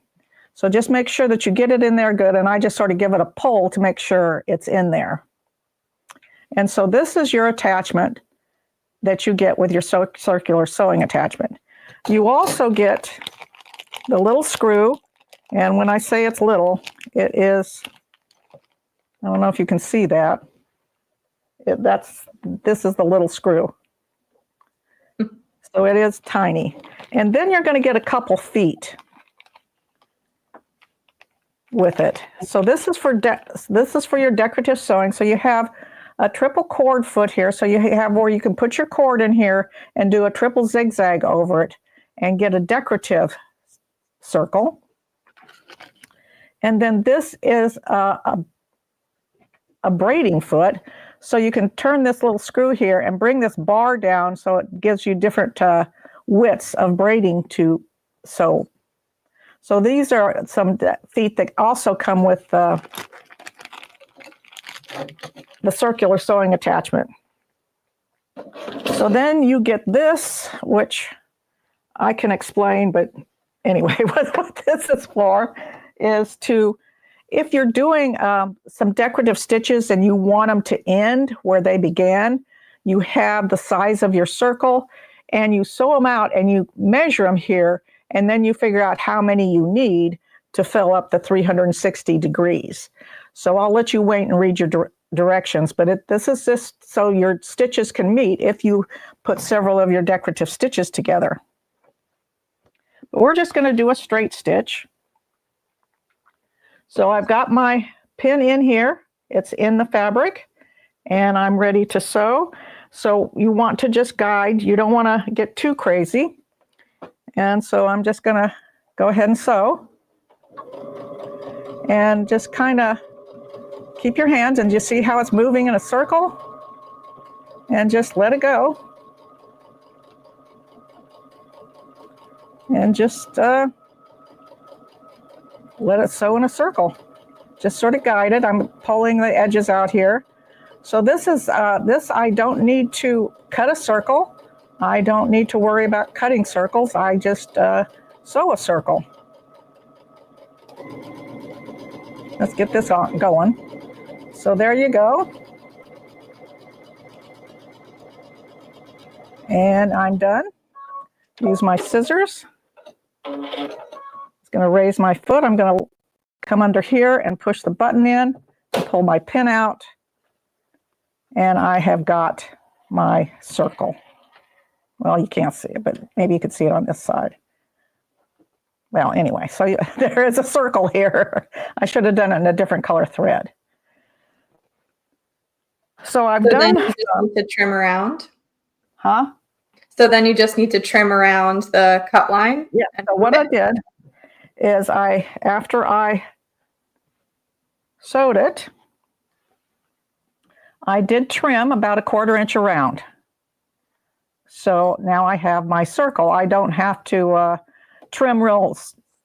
So just make sure that you get it in there good, and I just sort of give it a pull to make sure it's in there. And so this is your attachment that you get with your circular sewing attachment. You also get the little screw, and when I say it's little, it is, I don't know if you can see that. This is the little screw. So it is tiny. And then you're going to get a couple feet with it. So this is for your decorative sewing. So you have a triple cord foot here. So you have where you can put your cord in here and do a triple zigzag over it and get a decorative circle. And then this is a braiding foot. So you can turn this little screw here and bring this bar down so it gives you different widths of braiding to sew. So these are some feet that also come with the circular sewing attachment. So then you get this, which I can explain, but anyway, what this is for is to, if you're doing some decorative stitches and you want them to end where they began, you have the size of your circle and you sew them out and you measure them here, and then you figure out how many you need to fill up the 360 degrees. So I'll let you wait and read your directions, but this is just so your stitches can meet if you put several of your decorative stitches together. But we're just going to do a straight stitch. So I've got my pin in here. It's in the fabric, and I'm ready to sew. So you want to just guide. You don't want to get too crazy. And so I'm just going to go ahead and sew. And just kind of keep your hands, and you see how it's moving in a circle? And just let it go. And just let it sew in a circle. Just sort of guide it. I'm pulling the edges out here. So this is, I don't need to cut a circle. I don't need to worry about cutting circles. I just sew a circle. Let's get this on going. So there you go. And I'm done. Use my scissors. It's going to raise my foot. I'm going to come under here and push the button in and pull my pin out. And I have got my circle. Well, you can't see it, but maybe you could see it on this side. Well, anyway, so there is a circle here. I should have done it in a different color thread. So I've done. Then you just need to trim around. Huh? So then you just need to trim around the cut line. Yeah. So what I did is after I sewed it, I did trim about 1/4 inch around. So now I have my circle. I don't have to trim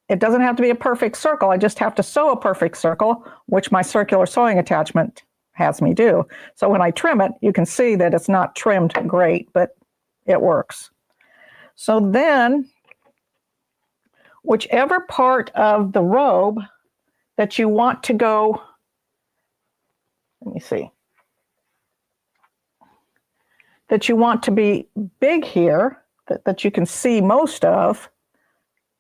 it doesn't have to be a perfect circle. I just have to sew a perfect circle, which my circular sewing attachment has me do. So when I trim it, you can see that it's not trimmed great, but it works. So then, whichever part of the robe that you want to go, let me see, that you want to be big here, that you can see most of,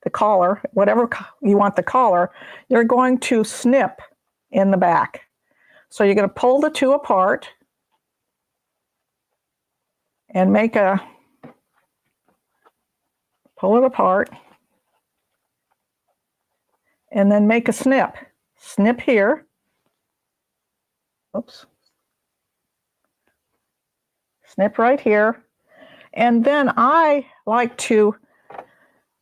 the collar, whatever you want the collar, you're going to snip in the back. So you're going to pull the two apart and pull it apart and then make a snip. Snip here. Oops. Snip right here. And then I like to,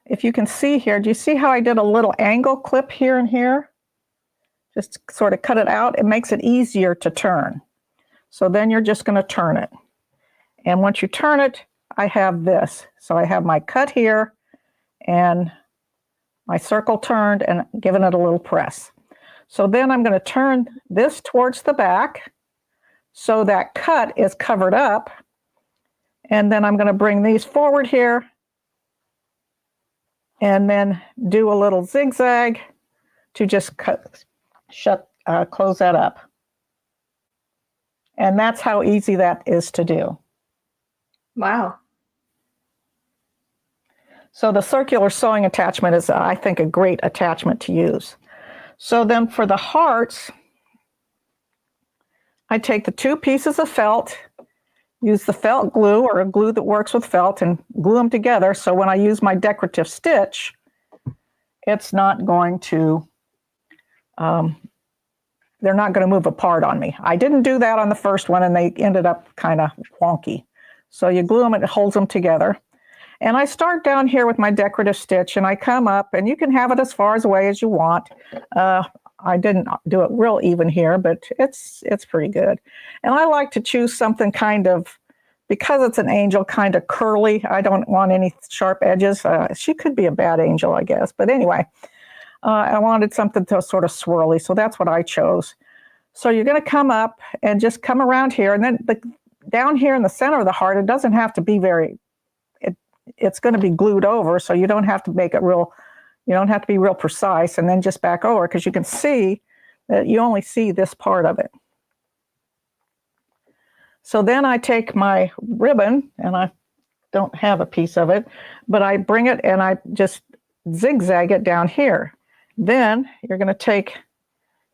if you can see here, do you see how I did a little angle clip here and here? Just sort of cut it out. It makes it easier to turn. So then you're just going to turn it. And once you turn it, I have this. So I have my cut here and my circle turned and given it a little press. So then I'm going to turn this towards the back so that cut is covered up. And then I'm going to bring these forward here and then do a little zigzag to just close that up. And that's how easy that is to do. Wow. So the circular sewing attachment is, I think, a great attachment to use. So then for the hearts, I take the 2 pieces of felt, use the felt glue or a glue that works with felt and glue them together. So when I use my decorative stitch, it's not going to, they're not going to move apart on me. I didn't do that on the first one and they ended up kind of wonky. So you glue them and it holds them together. And I start down here with my decorative stitch and I come up and you can have it as far away as you want. I didn't do it real even here, but it's pretty good. And I like to choose something kind of, because it's an angel, kind of curly. I don't want any sharp edges. She could be a bad angel, I guess. But anyway, I wanted something to sort of swirly. So that's what I chose. So you're going to come up and just come around here. And then down here in the center of the heart, it doesn't have to be it's going to be glued over. So you don't have to make it real, you don't have to be real precise and then just back over because you can see that you only see this part of it. So then I take my ribbon and I don't have a piece of it, but I bring it and I just zigzag it down here. Then you're going to take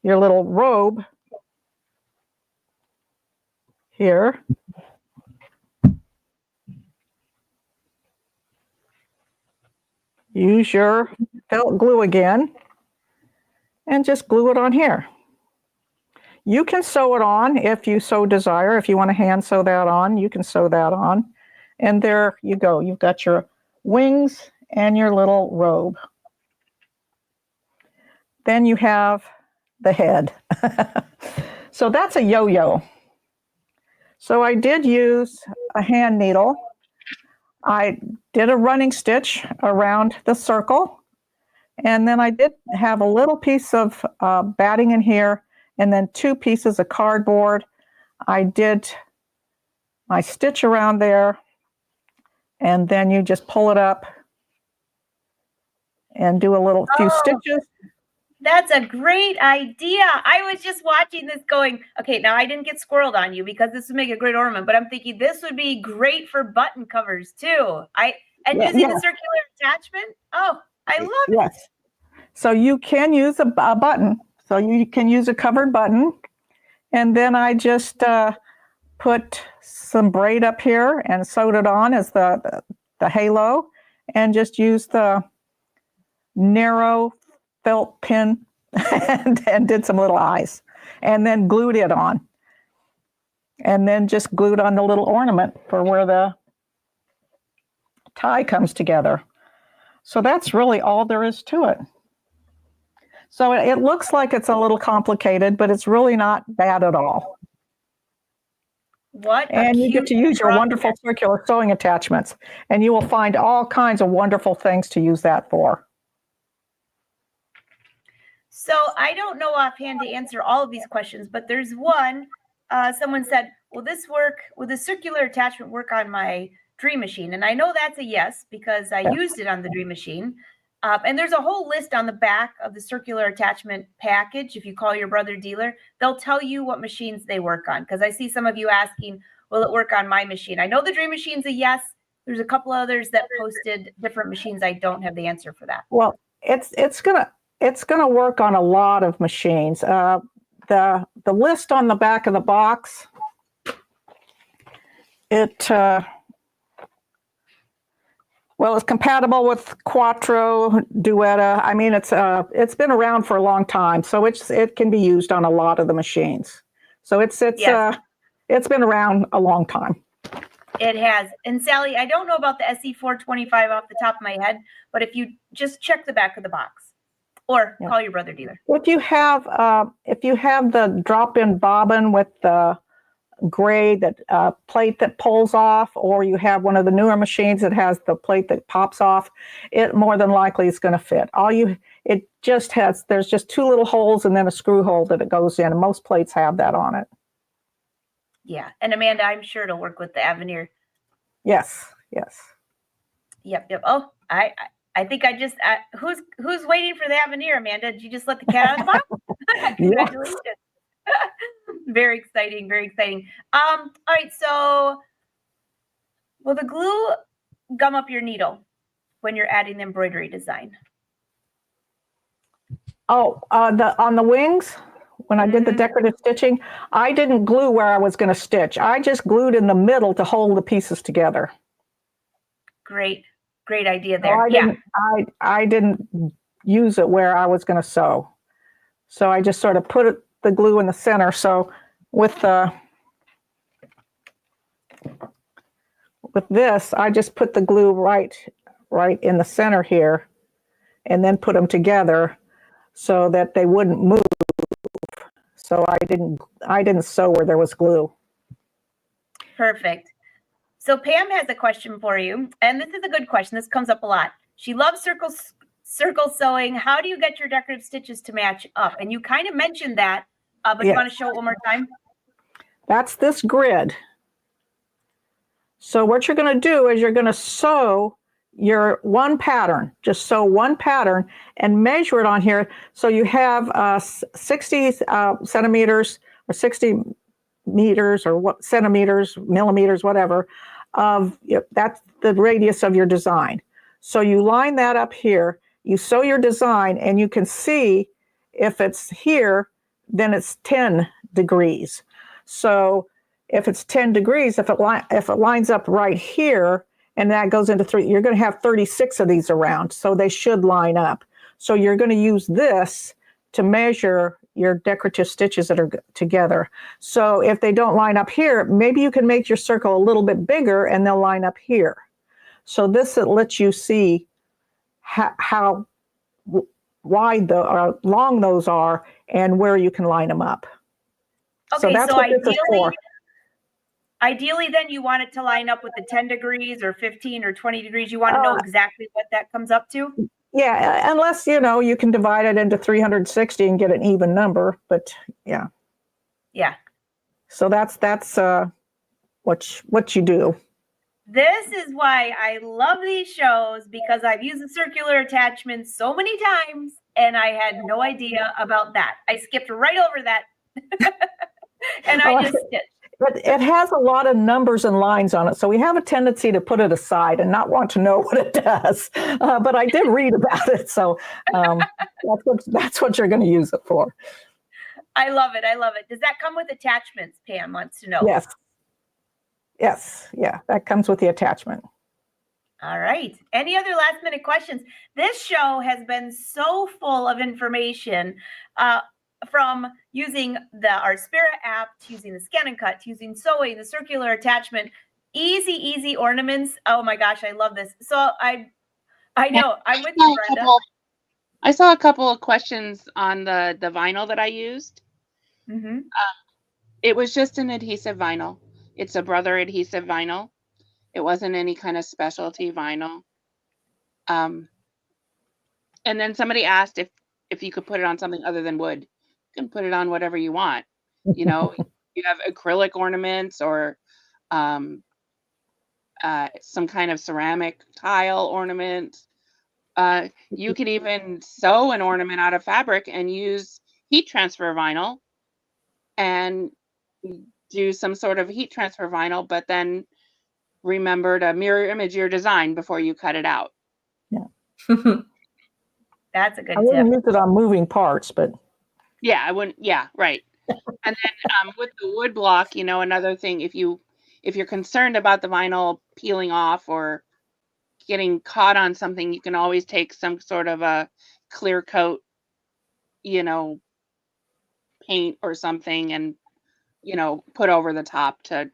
your little robe here. Use your felt glue again and just glue it on here. You can sew it on if you so desire. If you want to hand sew that on, you can sew that on. And there you go. You've got your wings and your little robe. Then you have the head. So that's a yo-yo. So I did use a hand needle. I did a running stitch around the circle. And then I did have a little piece of batting in here and then 2 pieces of cardboard. I did my stitch around there and then you just pull it up and do a little few Oh. stitches. That's a great idea. I was just watching this going, okay, now I didn't get squirreled on you because this would make a great ornament, but I'm thinking this would be great for button covers too. Using the circular attachment. Oh, I love it. Yes. So you can use a button. So you can use a covered button. And then I just put some braid up here and sewed it on as the halo, and just used the narrow felt pin and did some little eyes, and then glued it on, and then just glued on the little ornament for where the tie comes together. So that's really all there is to it. So it looks like it's a little complicated, but it's really not bad at all. And you get to use your wonderful circular sewing attachments, and you will find all kinds of wonderful things to use that for. So I don't know offhand to answer all of these questions, but there's one. Someone said, will the circular attachment work on my Dream Machine? And I know that's a yes, because I used it on the Dream Machine. And there's a whole list on the back of the circular attachment package. If you call your brother dealer, they'll tell you what machines they work on. Because I see some of you asking, will it work on my machine? I know the Dream Machine's a yes. There's a couple others that posted different machines. I don't have the answer for that. Well, it's gonna work on a lot of machines. The list on the back of the box, it's compatible with Quattro, Duetta. I mean, it's been around for a long time, so it can be used on a lot of the machines. So it's been around a long time. It has. And Sally, I don't know about the SE425 off the top of my head, but if you just check the back of the box, or call your brother dealer. If you have the drop-in bobbin with the gray plate that pulls off, or you have one of the newer machines that has the plate that pops off, it more than likely is going to fit. There's just two little holes and then a screw hole that it goes in, and most plates have that on it. Yeah, and Amanda, I'm sure it'll work with the Avenir. Yes. Yep. Oh, I think who's waiting for the Avenir, Amanda? Did you just let the cat out of the box? Congratulations. Very exciting. All right, so will the glue gum up your needle when you're adding the embroidery design? Oh, on the wings, when I did the decorative stitching, I didn't glue where I was going to stitch. I just glued in the middle to hold the pieces together. Great idea there. I didn't use it where I was going to sew. So I just sort of put the glue in the center. So with this, I just put the glue right in the center here, and then put them together so that they wouldn't move. So I didn't sew where there was glue. Perfect. So Pam has a question for you, and this is a good question. This comes up a lot. She loves circle sewing. How do you get your decorative stitches to match up? And you kind of mentioned that, but you want to show it one more time? That's this grid. So what you're going to do is you're going to sew your one pattern. Just sew one pattern and measure it on here. So you have 60 centimeters or 60 meters or centimeters, millimeters, whatever. That's the radius of your design. So you line that up here. You sew your design, and you can see if it's here, then it's 10 degrees. So if it's 10 degrees, if it lines up right here, and that goes into 3, you're going to have 36 of these around, so they should line up. So you're going to use this to measure your decorative stitches that are together. So if they don't line up here, maybe you can make your circle a little bit bigger and they'll line up here. So this lets you see how wide or long those are and where you can line them up. Okay, so that's what this is for. Ideally, then you want it to line up with the 10 degrees or 15 or 20 degrees. You want to know exactly what that comes up to? Yeah, unless, you can divide it into 360 and get an even number, but yeah. Yeah. So that's what you do. This is why I love these shows, because I've used the circular attachments so many times and I had no idea about that. I skipped right over that and I just stitched. It has a lot of numbers and lines on it, so we have a tendency to put it aside and not want to know what it does. But I did read about it, so that's what you're going to use it for. I love it. I love it. Does that come with attachments? Pam wants to know. Yes. Yes. Yeah, that comes with the attachment. All right. Any other last minute questions? This show has been so full of information, from using the Artspira app, to using the Scan and Cut, to using sewing, the circular attachment, easy ornaments. Oh my gosh, I love this. So I know I'm with you, Brenda. I saw a couple of questions on the vinyl that I used. Mm-hmm. It was just an adhesive vinyl. It's a Brother adhesive vinyl. It wasn't any kind of specialty vinyl. And then somebody asked if you could put it on something other than wood. You can put it on whatever you want. You know, you have acrylic ornaments or some kind of ceramic tile ornament. You could even sew an ornament out of fabric and use heat transfer vinyl and do some sort of heat transfer vinyl, but then remember to mirror image your design before you cut it out. Yeah. That's a good I wouldn't tip. use it on moving parts, but yeah, I wouldn't. Yeah, right. And then with the wood block, you know, another thing, if you're concerned about the vinyl peeling off or getting caught on something, you can always take some sort of a clear coat, you know, paint or something, and you know, put over the top to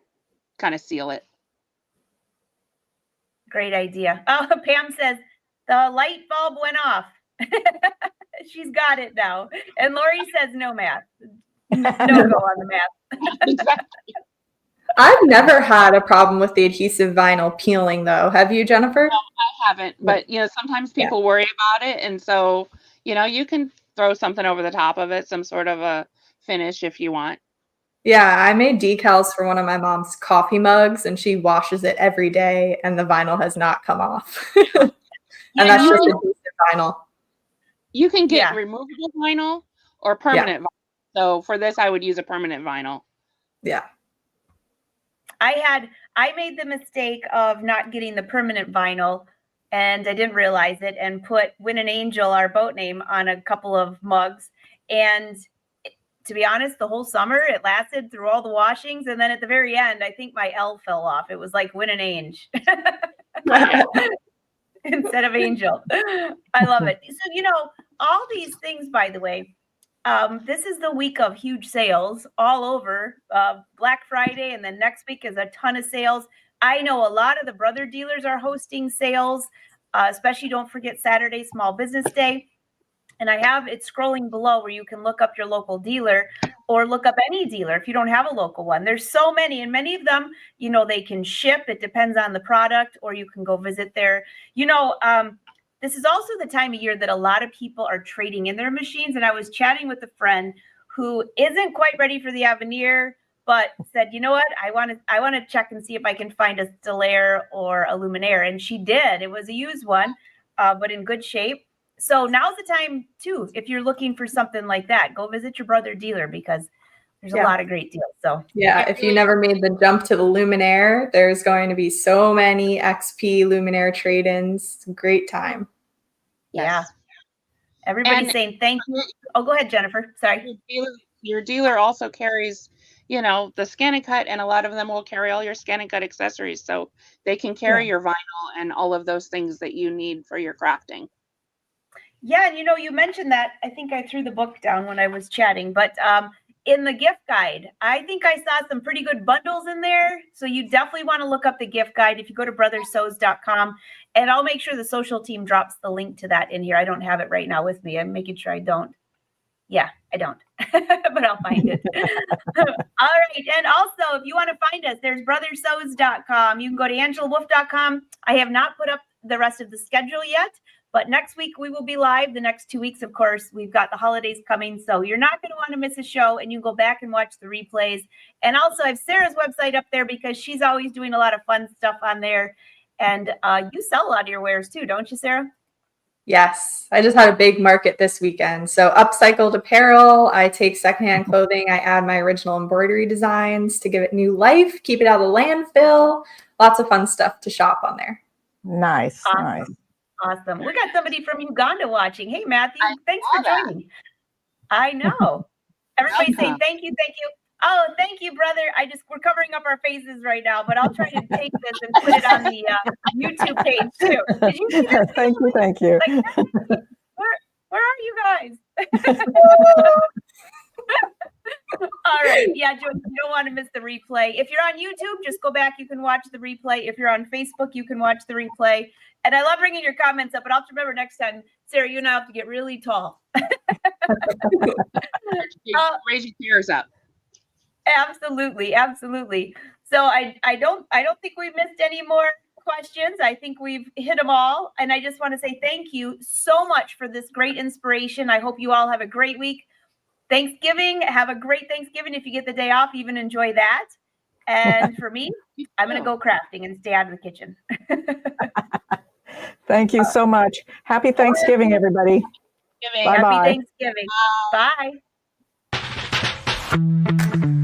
kind of seal it. Great idea. Oh, Pam says the light bulb went off. She's got it now. And Lori says no math. No go on the math. Exactly. I've never had a problem with the adhesive vinyl peeling, though. Have you, Jennifer? No, I haven't. But, you know, sometimes people worry about it. And so, you know, you can throw something over the top of it, some sort of a finish if you want. Yeah, I made decals for one of my mom's coffee mugs, and she washes it every day, and the vinyl has not come off. And that's just adhesive vinyl. You can get removable vinyl or permanent vinyl. So for this, I would use a permanent vinyl. Yeah. I made the mistake of not getting the permanent vinyl, and I didn't realize it, and put Win an Angel, our boat name, on a couple of mugs. And to be honest, the whole summer it lasted through all the washings, and then at the very end, I think my L fell off. It was like Win an Angel instead of Angel. I love it. So, you know, all these things, by the way, this is the week of huge sales all over, Black Friday, and then next week is a ton of sales. I know a lot of the brother dealers are hosting sales, especially don't forget Saturday, Small Business Day. And I have it scrolling below where you can look up your local dealer or look up any dealer if you don't have a local one. There's so many, and many of them, you know, they can ship. It depends on the product, or you can go visit there. You know, this is also the time of year that a lot of people are trading in their machines. And I was chatting with a friend who isn't quite ready for the Avenir, but said, you know what, I want to check and see if I can find a Stellaire or a Luminaire. And she did. It was a used one, but in good shape. So now's the time too. If you're looking for something like that, go visit your brother dealer, because there's a lot of great deals. So yeah, if you never made the jump to the Luminaire, there's going to be so many XP Luminaire trade-ins. Great time. Yeah. Everybody's saying thank you. Oh, go ahead, Jennifer. Sorry. Your dealer also carries, you know, the Scan and Cut, and a lot of them will carry all your Scan and Cut accessories. So they can carry your vinyl and all of those things that you need for your crafting. Yeah, and you know, you mentioned that. I think I threw the book down when I was chatting, but in the gift guide, I think I saw some pretty good bundles in there. So you definitely want to look up the gift guide if you go to brothersews.com, and I'll make sure the social team drops the link to that in here. I don't have it right now with me. I'm making sure I don't. Yeah, I don't, but I'll find it. All right. And also, if you want to find us, there's brothersews.com. You can go to angelawolf.com. I have not put up the rest of the schedule yet, But next week we will be live. The next 2 weeks, of course, we've got the holidays coming. So you're not going to want to miss a show, and you can go back and watch the replays. And also I have Sarah's website up there because she's always doing a lot of fun stuff on there. And you sell a lot of your wares too, don't you, Sarah? Yes, I just had a big market this weekend. So upcycled apparel, I take secondhand clothing, I add my original embroidery designs to give it new life, keep it out of the landfill. Lots of fun stuff to shop on there. Nice, Awesome. nice. Awesome. We got somebody from Uganda watching. Hey, Matthew, thanks for joining. I know. Everybody say thank you, thank you. Oh, thank you, brother. We're covering up our faces right now, but I'll try to take this and put it on the YouTube page too. Did you see that? Thank you, thank you. Like, where are you guys? All right. Yeah, Joe, you don't want to miss the replay. If you're on YouTube, just go back. You can watch the replay. If you're on Facebook, you can watch the replay. And I love bringing your comments up, but I'll have to remember next time, Sarah, you and I have to get really tall. Raise your chairs up. Absolutely, absolutely. So I don't think we missed any more questions. I think we've hit them all. And I just want to say thank you so much for this great inspiration. I hope you all have a great week. Thanksgiving, have a great Thanksgiving. If you get the day off, even enjoy that. And for me, I'm going to go crafting and stay out of the kitchen. Thank you so much. Happy Thanksgiving, everybody. Bye-bye. Happy Thanksgiving. Bye.